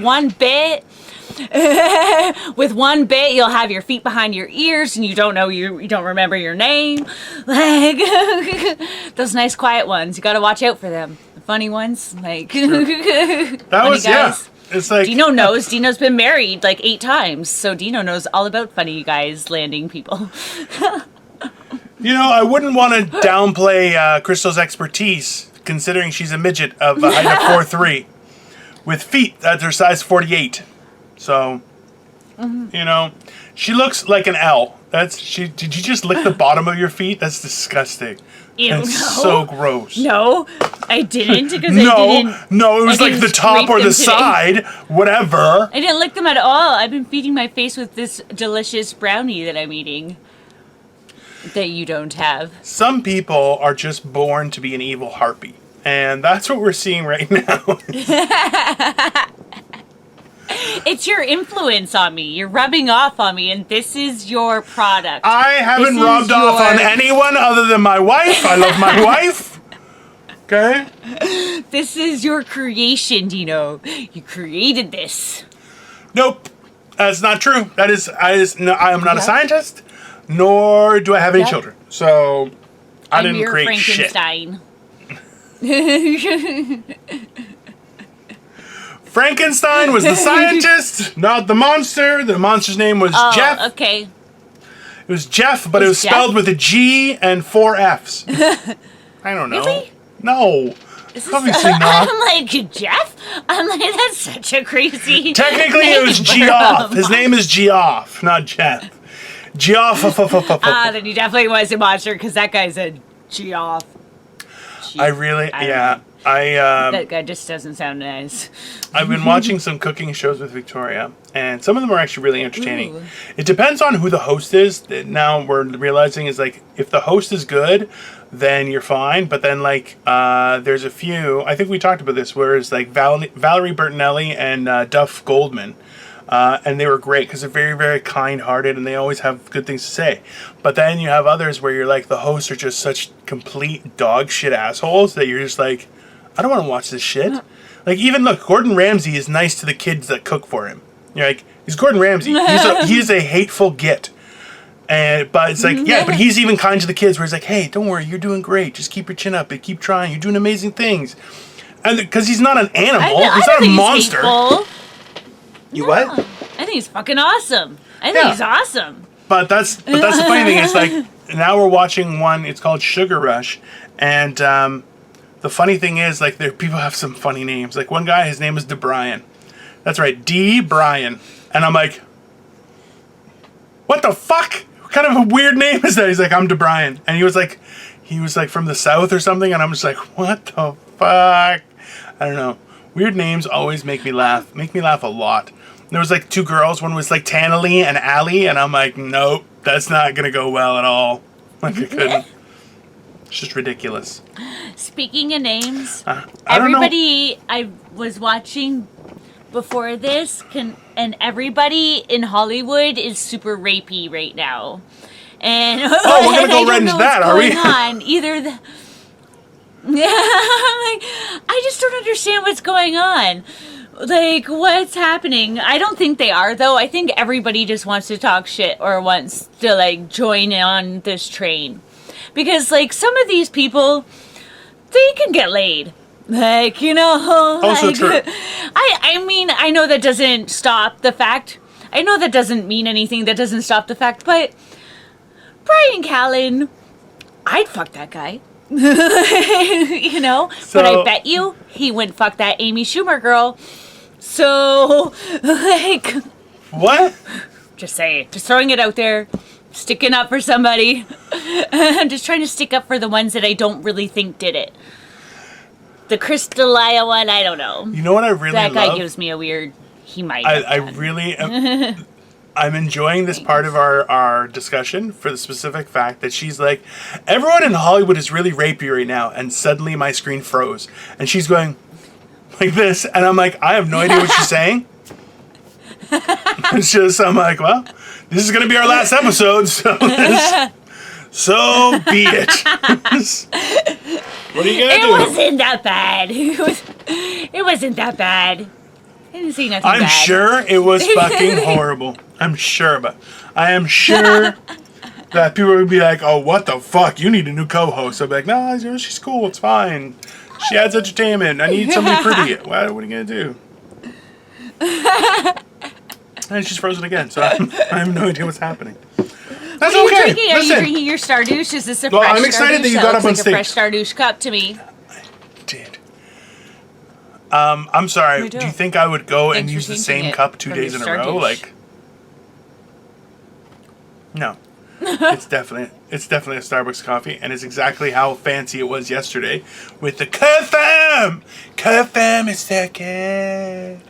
with one bit you'll have your feet behind your ears and you don't remember your name. Like those nice quiet ones, you got to watch out for them. The funny ones, like that was guys. Yeah. It's like Dino's been married like 8 times, so Dino knows all about funny guys landing people. I wouldn't want to downplay Crystal's expertise, considering she's a midget of a height of 4'3", with feet that are size 48. So, she looks like an L. Did you just lick the bottom of your feet? That's disgusting. Ew, That's so gross. No, I didn't, because No, it was like the top or the side, whatever. I didn't lick them at all. I've been feeding my face with this delicious brownie that I'm eating that you don't have. Some people are just born to be an evil harpy, and that's what we're seeing right now. It's your influence on me. You're rubbing off on me, and this is your product. I haven't rubbed off on anyone other than my wife. I love my wife. Okay? This is your creation, Dino. You created this. Nope. That's not true. No, I am not a scientist, nor do I have any children. So, I didn't create Frankenstein. Frankenstein was the scientist, not the monster. The monster's name was Jeff. Okay. It was Jeff, but it was spelled with a G and 4 F's. I don't know. Really? No. Obviously not. I'm like, Jeff? I'm like, that's such a crazy Technically, name it was Geoff. His name is Geoff, not Jeff. Geoff. Then he definitely was a monster, because that guy's a Geoff. That guy just doesn't sound nice. I've been watching some cooking shows with Victoria, and some of them are actually really entertaining. Ooh. It depends on who the host is. Now we're realizing is like, if the host is good, then you're fine. But then there's a few, I think we talked about this, where it's like Valerie Bertinelli and Duff Goldman. And they were great because they're very, very kind-hearted and they always have good things to say. But then you have others where you're like, the hosts are just such complete dog shit assholes that you're just like, I don't want to watch this shit. Like, even look, Gordon Ramsay is nice to the kids that cook for him. You're like, he's Gordon Ramsay. He's a hateful git. But it's like, yeah, but he's even kind to the kids where he's like, hey, don't worry, you're doing great. Just keep your chin up and keep trying. You're doing amazing things. And because he's not an animal. He's not a monster. You what? I think he's fucking awesome. I think he's awesome. But that's the funny thing is, like, now we're watching one, it's called Sugar Rush, and the funny thing is, like, people have some funny names. Like, one guy, his name is DeBrian. That's right, D. Brian. And I'm like, what the fuck? What kind of a weird name is that? He's like, I'm DeBrian. And he was like from the South or something, and I'm just like, what the fuck? I don't know. Weird names always make me laugh. Make me laugh a lot. There was like 2 girls. One was like Tanalee and Allie, and I'm like, nope, that's not gonna go well at all. Like, I couldn't. It's just ridiculous. Speaking of names, everybody I was watching before this, and everybody in Hollywood is super rapey right now. And we're gonna go right into that, are we? Yeah, I just don't understand what's going on. Like, what's happening? I don't think they are, though. I think everybody just wants to talk shit or wants to, like, join on this train. Because, like, some of these people, they can get laid. Like, Also like, true. I mean, I know that doesn't stop the fact. I know that doesn't mean anything. That doesn't stop the fact. But Brian Callen, I'd fuck that guy. You know? So, but I bet you he wouldn't fuck that Amy Schumer girl. So, like... What? Just saying. Just throwing it out there. Sticking up for somebody. I'm just trying to stick up for the ones that I don't really think did it. The Chris D'Elia one, I don't know. You know what I really love? That guy gives me a weird... He might. I really am... I'm enjoying this part of our discussion for the specific fact that she's like, everyone in Hollywood is really rapey right now, and suddenly my screen froze. And she's going like this, and I'm like, I have no idea what she's saying. It's just, I'm like, well, this is going to be our last episode, so be it. What are you going to do? It wasn't that bad. It wasn't that bad. I didn't see nothing bad. I'm sure it was fucking horrible. I'm sure, but I am sure that people would be like, oh, what the fuck? You need a new co-host. I'd be like, no, she's cool. It's fine. She adds entertainment. I need somebody pretty. What are you going to do? And she's frozen again, so I have no idea what's happening. That's what okay. Are you drinking? Are you drinking your Stardouche? Is this a fresh I'm excited Stardouche? that you got up on like stage. A fresh Stardouche cup to me. I did. I'm sorry. Do you think I would go and use the same cup 2 days in a row? Like, no. It's definitely a Starbucks coffee, and it's exactly how fancy it was yesterday with the Kafam. Kafam is second.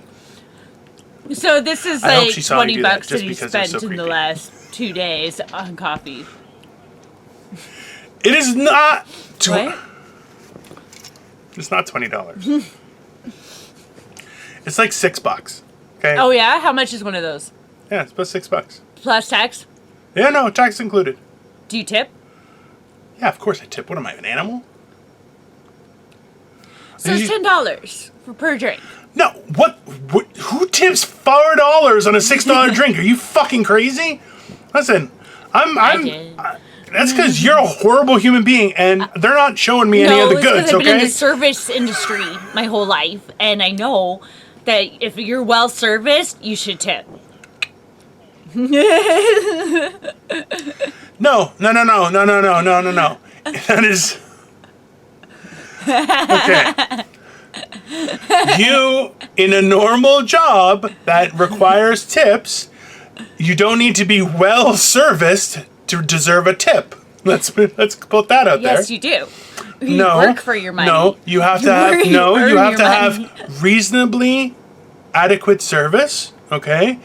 So this is like $20 that he spent in the last 2 days on coffee. It is not. What? It's not $20. It's like $6. Okay. Oh yeah, how much is one of those? Yeah, it's about $6 plus tax. Yeah, no, tax included. Do you tip? Yeah, of course I tip. What am I, an animal? So it's $10 per drink. No, what? Who tips $4 on a $6 drink? Are you fucking crazy? Listen, that's because you're a horrible human being, and they're not showing me any of the goods. I've been in the service industry my whole life, and I know that if you're well serviced, you should tip. No. That is okay. You, in a normal job that requires tips, you don't need to be well serviced to deserve a tip. Let's put that out there. Yes, you do. You work for your money. No, you have to have reasonably adequate service. Okay.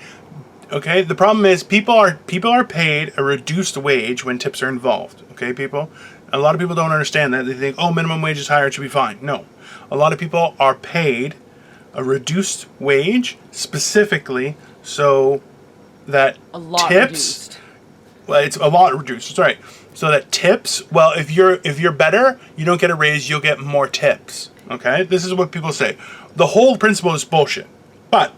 Okay. The problem is people are paid a reduced wage when tips are involved. Okay, people. A lot of people don't understand that. They think, oh, minimum wage is higher, it should be fine. No. A lot of people are paid a reduced wage specifically so that tips... Well, it's a lot reduced. That's right. So that tips... Well, if you're better, you don't get a raise, you'll get more tips. Okay? This is what people say. The whole principle is bullshit. But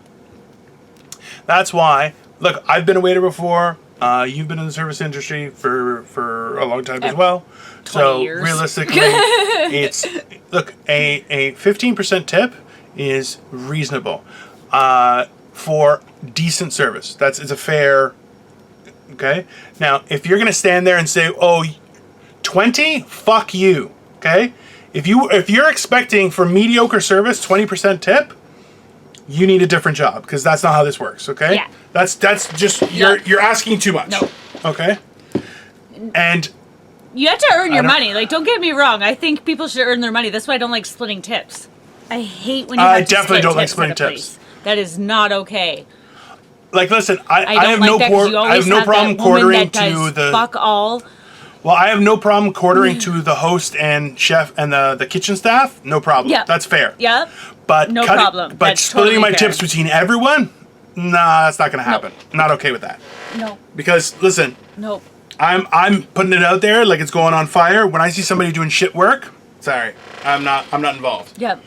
that's why... Look, I've been a waiter before. You've been in the service industry for a long time as well. 20 years. Realistically, it's a 15% tip is reasonable for decent service. It's a fair. Okay. Now, if you're gonna stand there and say, "Oh, 20, fuck you," okay. If you're expecting for mediocre service 20% tip, you need a different job because that's not how this works. Okay. Yeah. That's just you're asking too much. No. Okay. And you have to earn your money. Like, don't get me wrong. I think people should earn their money. That's why I don't like splitting tips. I hate when you have to definitely split don't like tips splitting at a tips. place. That is not okay. Like, listen, I have don't I have no problem quartering to the fuck all. Well, I have no problem quartering to the host and chef and the kitchen staff. No problem. Yeah. That's fair. Yeah. But no problem. But That's splitting totally my fair. tips between everyone, nah, that's not gonna happen. Not okay with that. No. Because listen, Nope. I'm putting it out there like it's going on fire. When I see somebody doing shit work, sorry, I'm not involved. Yep.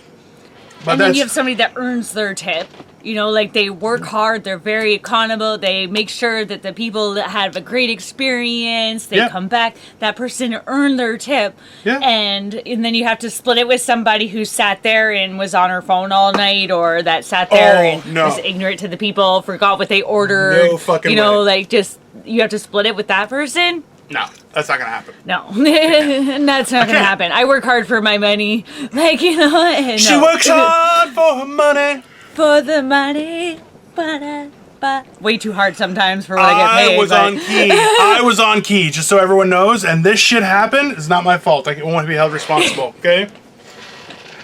But And then you have somebody that earns their tip. You know, like they work hard, they're very economical, they make sure that the people that have a great experience, they come back, that person earned their tip. Yeah. And then you have to split it with somebody who sat there and was on her phone all night, or that sat there was ignorant to the people, forgot what they ordered. No fucking You know, way. like just, you have to split it with that person. No, that's not gonna happen. No, that's not gonna happen. I work hard for my money, like, you know. And She works hard for her money. For the money, but way too hard sometimes for what I get paid. I was on key, just so everyone knows. And this shit happened. It's not my fault. I won't be held responsible. Okay.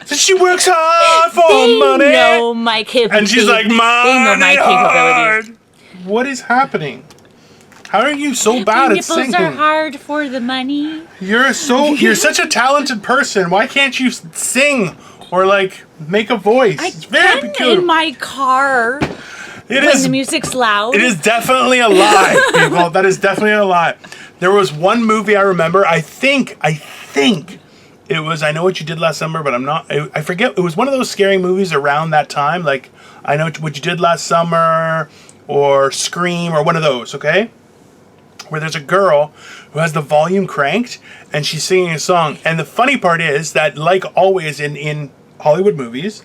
So she works hard for her money. They know my capabilities. And she's like, money They know my capabilities. hard. What is happening? How are you so bad at singing? Nipples are hard for the money. You're such a talented person. Why can't you sing or like make a voice? It's very peculiar. In my car. When the music's loud. It is definitely a lie, people. That is definitely a lie. There was one movie I remember. I think it was I Know What You Did Last Summer, but I forget. It was one of those scary movies around that time, like I Know What You Did Last Summer or Scream or one of those, okay? Where there's a girl who has the volume cranked and she's singing a song. And the funny part is that, like always in Hollywood movies,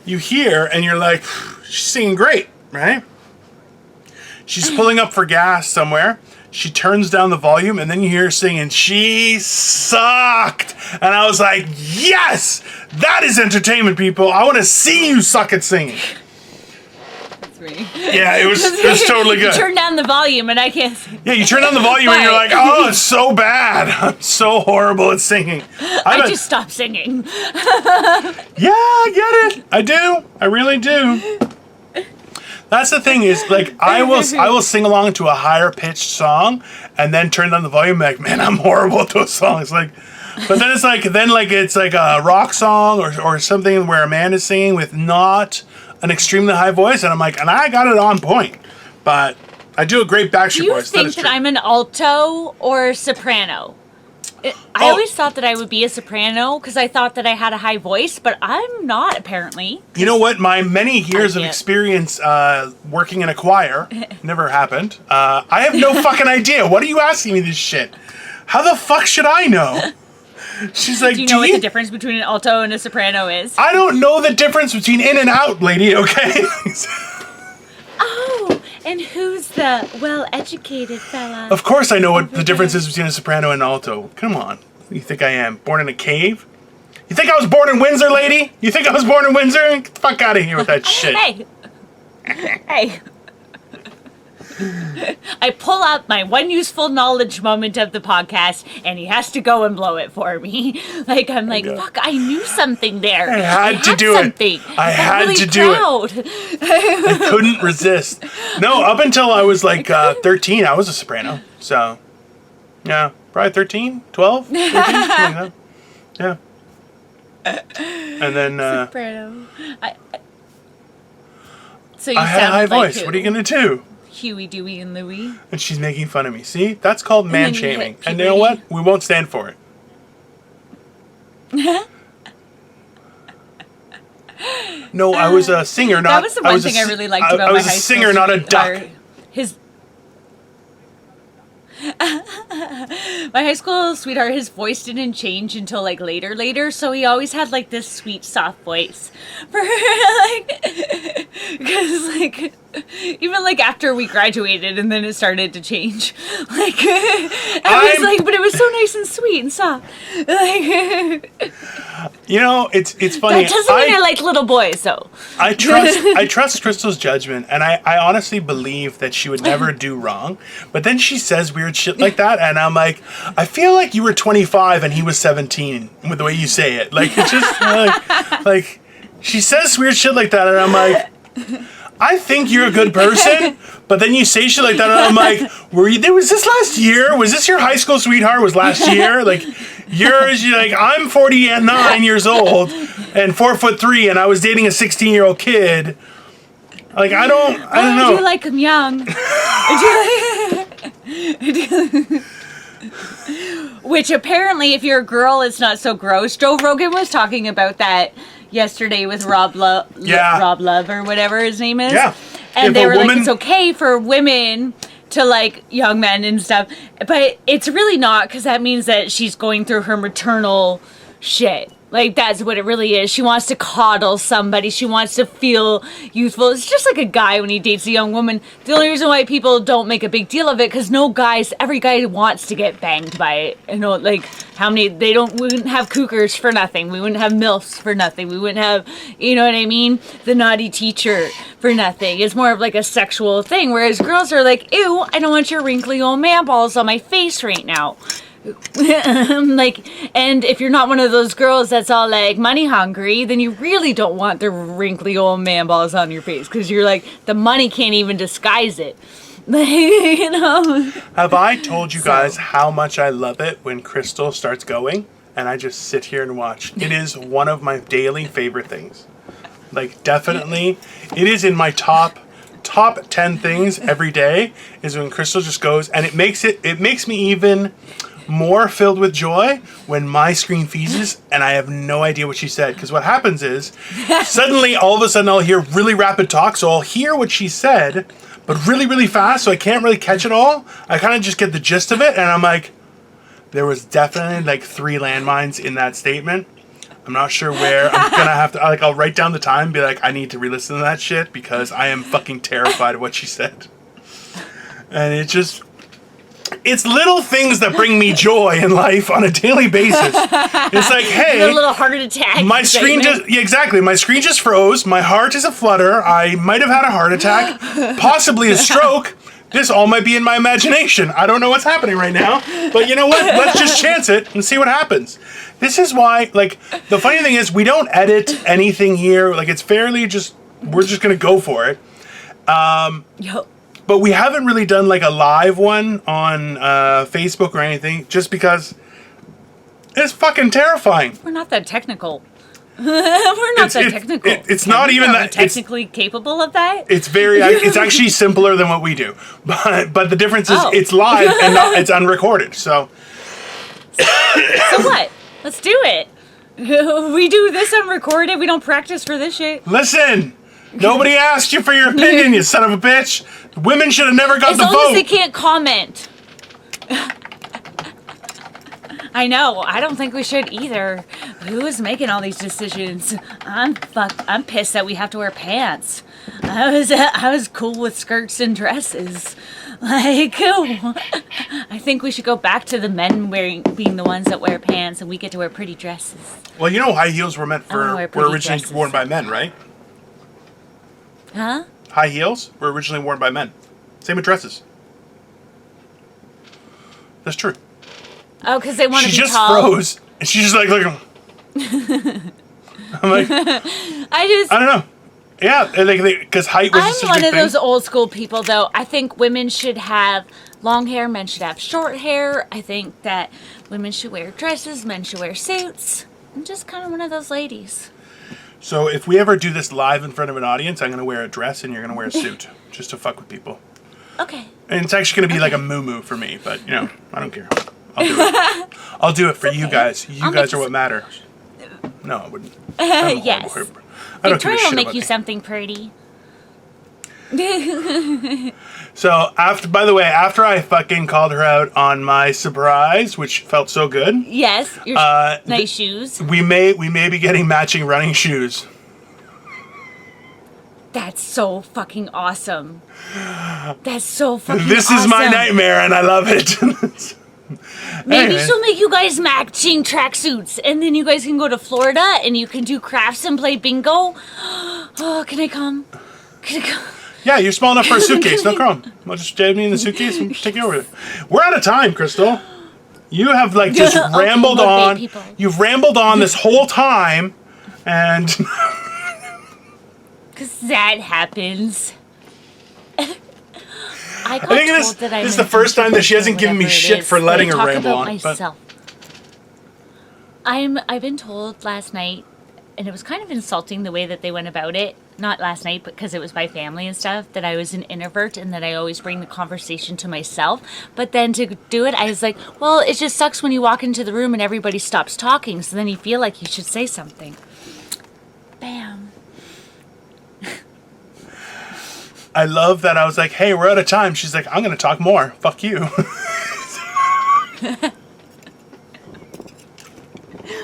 you hear and you're like, she's singing great, right? She's pulling up for gas somewhere. She turns down the volume and then you hear her singing, she sucked. And I was like, yes, that is entertainment, people. I want to see you suck at singing. Yeah, it was totally good. You turn down the volume and I can't sing. Yeah, you turn down the volume and you're like, oh, it's so bad. I'm so horrible at singing. I just stopped singing. Yeah, I get it. I do. I really do. That's the thing is, like, I will sing along to a higher pitched song and then turn down the volume and be like, man, I'm horrible at those songs. Like, but then it's like a rock song or something where a man is singing with not an extremely high voice, and I'm like, and I got it on point, but I do a great Backstreet Boys. Do you think that I'm an alto or a soprano? I always thought that I would be a soprano because I thought that I had a high voice, but I'm not, apparently. You know what? My many years of experience working in a choir never happened. I have no fucking idea. What are you asking me this shit? How the fuck should I know? She's like, do you know what the difference between an alto and a soprano is? I don't know the difference between in and out, lady, okay? Oh, and who's the well-educated fella? Of course I know what the difference is between a soprano and an alto. Come on. What do you think I am? Born in a cave? You think I was born in Windsor, lady? You think I was born in Windsor? Get the fuck out of here with that shit. Hey. I pull up my one useful knowledge moment of the podcast, and he has to go and blow it for me. Like, I'm like, fuck, I knew something there. I had to do it. I had to do it. I couldn't resist. No, up until I was like 13, I was a soprano. So, yeah, probably 13, 12, 13, something like that. Yeah. And then... soprano. So you I had a high voice. Who? What are you going to do? Huey, Dewey, and Louie. And she's making fun of me. See? That's called man-shaming. And you know what? We won't stand for it. No, I was a singer, not... That was the one thing I really liked about my high school. I was a singer, not a duck. My high school sweetheart, his voice didn't change until like later, so he always had like this sweet, soft voice for like, because like even like after we graduated and then it started to change, like I was like, but it was so nice and sweet and soft, like. You know, it's funny. That doesn't mean I like little boys, though. I trust Crystal's judgment, and I honestly believe that she would never do wrong. But then she says weird shit like that, and I'm like, I feel like you were 25 and he was 17 with the way you say it. Like, it's just like she says weird shit like that, and I'm like, I think you're a good person, but then you say shit like that, and I'm like, was this last year? Was this your high school sweetheart? Was last year? Like, you're like, I'm 49 years old and 4'3", and I was dating a 16-year-old kid. Like, I don't know. I do like him young. Which apparently, if you're a girl, it's not so gross. Joe Rogan was talking about that yesterday with Rob Love or whatever his name is. Yeah. And they were like, it's okay for women to like young men and stuff. But it's really not, because that means that she's going through her maternal shit. Like, that's what it really is. She wants to coddle somebody. She wants to feel youthful. It's just like a guy when he dates a young woman. The only reason why people don't make a big deal of it, because every guy wants to get banged by it. Like, we wouldn't have cougars for nothing. We wouldn't have MILFs for nothing. We wouldn't have, you know what I mean? The naughty teacher for nothing. It's more of like a sexual thing, whereas girls are like, ew, I don't want your wrinkly old man balls on my face right now. Like, and if you're not one of those girls that's all like money hungry, then you really don't want the wrinkly old man balls on your face, because you're like, the money can't even disguise it. Have I told you guys how much I love it when Crystal starts going and I just sit here and watch? It is one of my daily favorite things. Like, definitely, it is in my top 10 things every day, is when Crystal just goes, and it makes me even more filled with joy when my screen freezes and I have no idea what she said. Because what happens is, suddenly, all of a sudden, I'll hear really rapid talk, so I'll hear what she said, but really, really fast, so I can't really catch it all. I kind of just get the gist of it, and I'm like, there was definitely like 3 landmines in that statement. I'm not sure where. I'm gonna have to, I'll write down the time and be like, I need to re-listen to that shit, because I am fucking terrified of what she said. And it's little things that bring me joy in life on a daily basis. It's like, hey, a little heart attack. My screen exactly. My screen just froze. My heart is aflutter. I might have had a heart attack, possibly a stroke. This all might be in my imagination. I don't know what's happening right now, but you know what? Let's just chance it and see what happens. This is why, like, the funny thing is, we don't edit anything here. Like, it's fairly we're just gonna go for it. Yep. But we haven't really done like a live one on Facebook or anything, just because it's fucking terrifying. We're not that technical. We're not that technical. It's not even that technically capable of that. It's actually simpler than what we do. But the difference is it's live and it's unrecorded. So what? Let's do it. We do this unrecorded. We don't practice for this shit. Listen. Nobody asked you for your opinion, you son of a bitch. Women should have never got the vote. As long as they can't comment. I know. I don't think we should either. Who is making all these decisions? I'm pissed that we have to wear pants. I was cool with skirts and dresses. Like, I think we should go back to the men being the ones that wear pants, and we get to wear pretty dresses. Well, you know, high heels were originally worn by men, right? Huh? High heels were originally worn by men. Same with dresses. That's true. Oh, because they want to be tall. She just froze, and she's just like, look. I'm like, I don't know. Yeah, because height was such a big thing. I'm one of those old school people, though. I think women should have long hair, men should have short hair. I think that women should wear dresses, men should wear suits. I'm just kind of one of those ladies. So if we ever do this live in front of an audience, I'm going to wear a dress and you're going to wear a suit, just to fuck with people. Okay. And it's actually going to be like a moo-moo for me, but, you know, I don't care. I'll do it. I'll do it for you guys. You guys are what matter. No, I wouldn't. Yes. Victoria will make you me. something pretty. So, after I fucking called her out on my surprise, which felt so good. Yes, your nice shoes. We may be getting matching running shoes. That's so fucking awesome. This is my nightmare, and I love it. Maybe she'll make you guys matching tracksuits, and then you guys can go to Florida, and you can do crafts and play bingo. Oh, can I come? Yeah, you're small enough for a suitcase. No problem. I'll just jab me in the suitcase and take you over there. We're out of time, Crystal. You have just rambled on. People. You've rambled on this whole time, and because that happens. I think this is the first time that she hasn't given me shit for letting her ramble on. Myself. I've been told last night, and it was kind of insulting the way that they went about it. Not last night, but because it was my family and stuff, that I was an introvert and that I always bring the conversation to myself. But then to do it, I was like, well, it just sucks when you walk into the room and everybody stops talking, so then you feel like you should say something. Bam. I love that I was like, hey, we're out of time. She's like, I'm going to talk more. Fuck you.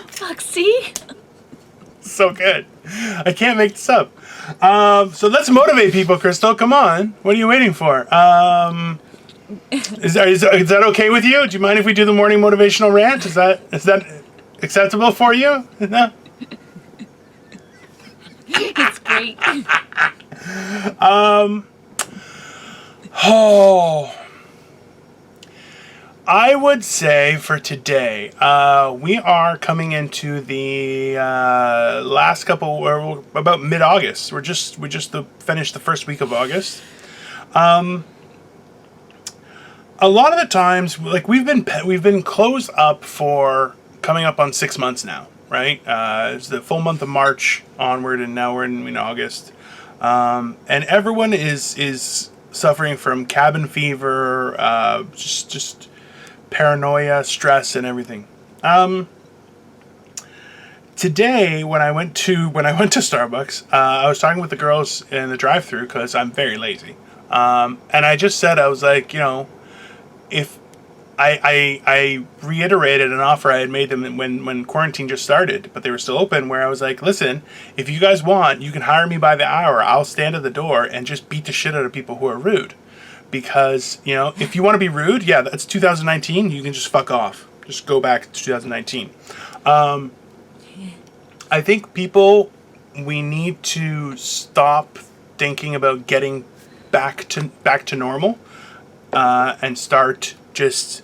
Fuck, see? so good. I can't make this up. So let's motivate people, Crystal. Come on. What are you waiting for? Is that okay with you? Do you mind if we do the morning motivational rant? Is that acceptable for you? No? It's great. I would say for today, we are coming into the last couple, or about mid-August. We just finished the first week of August. A lot of the times, like we've been closed up for coming up on 6 months now, right? It's the full month of March onward, and now we're in August, and everyone is suffering from cabin fever, just paranoia, stress, and everything. Today, when I went to Starbucks, I was talking with the girls in the drive-thru because I'm very lazy, and I just said, I was like, if I reiterated an offer I had made them when quarantine just started, but they were still open, where I was like, listen, if you guys want, you can hire me by the hour. I'll stand at the door and just beat the shit out of people who are rude. Because, if you want to be rude, yeah, that's 2019. You can just fuck off. Just go back to 2019. I think we need to stop thinking about getting back to normal, and start just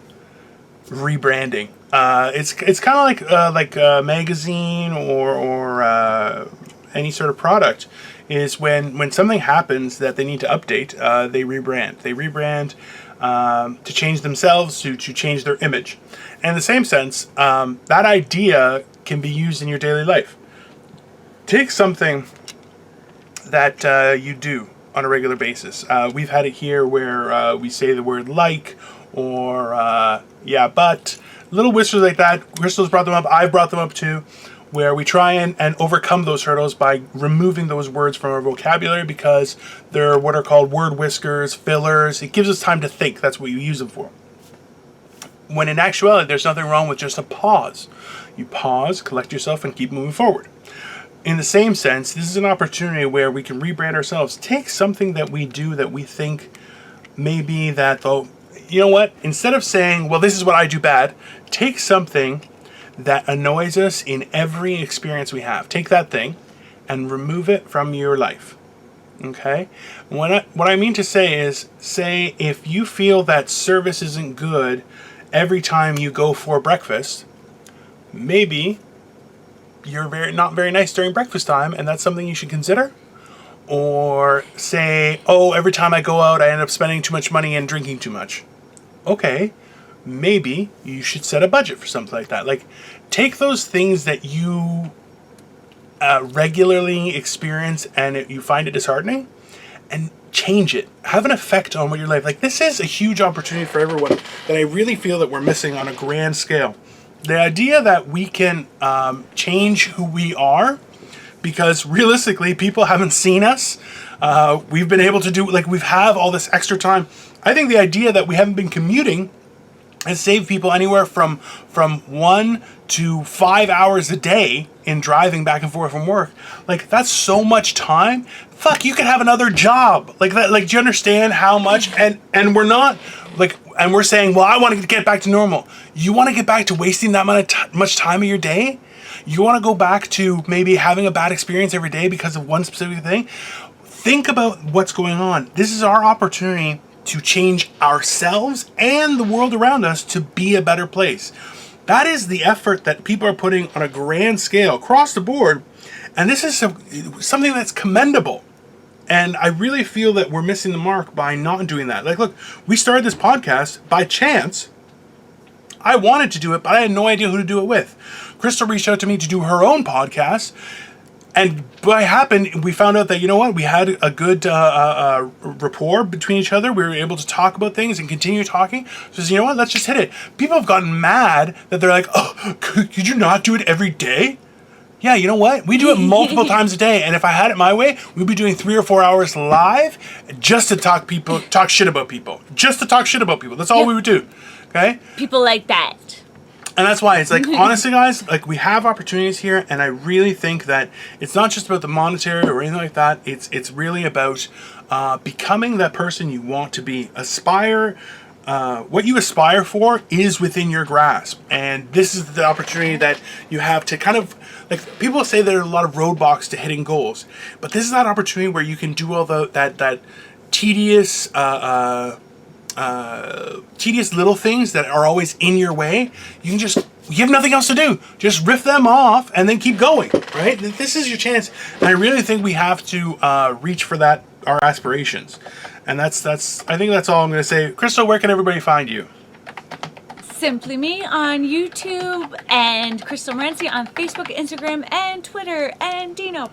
rebranding. It's kind of like a magazine or any sort of product. Is when something happens that they need to update, they rebrand. They rebrand to change themselves, to change their image. And in the same sense, that idea can be used in your daily life. Take something that you do on a regular basis. We've had it here where we say the word like, or yeah, but, little whispers like that. Crystal's brought them up. I've brought them up too. Where we try and overcome those hurdles by removing those words from our vocabulary, because they're what are called word whiskers, fillers. It gives us time to think. That's what you use them for. When in actuality, there's nothing wrong with just a pause. You pause, collect yourself, and keep moving forward. In the same sense, this is an opportunity where we can rebrand ourselves. Take something that we do that we think maybe that, though, you know what? Instead of saying, well, this is what I do bad, take something that annoys us in every experience we have. Take that thing and remove it from your life. Okay? What I mean to say is, say if you feel that service isn't good every time you go for breakfast, maybe you're not very nice during breakfast time, and that's something you should consider. Or say, oh, every time I go out, I end up spending too much money and drinking too much. Okay. Maybe you should set a budget for something like that. Like, take those things that you regularly experience and you find it disheartening, and change it. Have an effect on what your life. Like, this is a huge opportunity for everyone that I really feel that we're missing on a grand scale. The idea that we can change who we are, because realistically, people haven't seen us. We've been able to do, like, we've have all this extra time. I think the idea that we haven't been commuting has saved people anywhere from 1 to 5 hours a day in driving back and forth from work. Like, that's so much time. Fuck, you could have another job. Like that. Like, do you understand how much? And we're not like, and we're saying, well, I want to get back to normal. You want to get back to wasting that much time of your day? You want to go back to maybe having a bad experience every day because of one specific thing? Think about what's going on. This is our opportunity to change ourselves and the world around us to be a better place. That is the effort that people are putting on a grand scale across the board. And this is something that's commendable. And I really feel that we're missing the mark by not doing that. Like, look, we started this podcast by chance. I wanted to do it, but I had no idea who to do it with. Crystal reached out to me to do her own podcast. And by happen, we found out that, you know what, we had a good rapport between each other. We were able to talk about things and continue talking. So, you know what, let's just hit it. People have gotten mad that they're like, oh, could you not do it every day? Yeah, you know what? We do it multiple times a day. And if I had it my way, we'd be doing 3 or 4 hours live just to talk shit about people. Just to talk shit about people. That's all we would do. Okay? People like that. And that's why it's like, honestly, guys, like we have opportunities here, and I really think that it's not just about the monetary or anything like that. It's really about becoming that person you want to be. Aspire. What you aspire for is within your grasp, and this is the opportunity that you have to kind of, like, people say there are a lot of roadblocks to hitting goals, but this is that opportunity where you can do all that tedious tedious little things that are always in your way. You have nothing else to do. Just riff them off and then keep going, right? This is your chance. And I really think we have to reach for that, our aspirations. And I think that's all I'm going to say. Crystal, where can everybody find you? Simply Me on YouTube, and Crystal Morency on Facebook, Instagram, and Twitter, and Dino.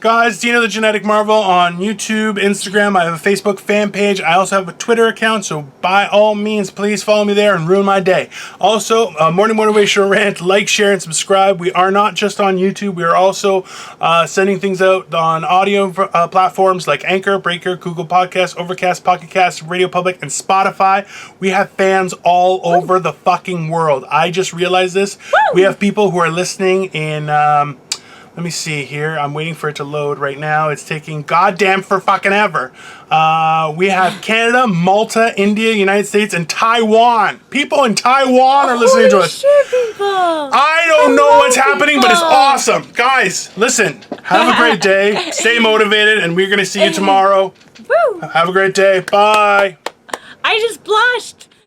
Guys, Dino the Genetic Marvel on YouTube, Instagram. I have a Facebook fan page. I also have a Twitter account, so by all means, please follow me there and ruin my day. Also, Morning Motivational Rant, like, share, and subscribe. We are not just on YouTube. We are also sending things out on audio platforms like Anchor, Breaker, Google Podcasts, Overcast, Pocket Casts, Radio Public, and Spotify. We have fans all over the fucking world. I just realized this. We have people who are listening in... let me see here. I'm waiting for it to load right now. It's taking goddamn for fucking ever. We have Canada, Malta, India, United States, and Taiwan. People in Taiwan are listening to us. Shit, people. I don't know what's happening, but it's awesome. Guys, listen. Have a great day. Stay motivated, and we're going to see you tomorrow. Woo. Have a great day. Bye. I just blushed.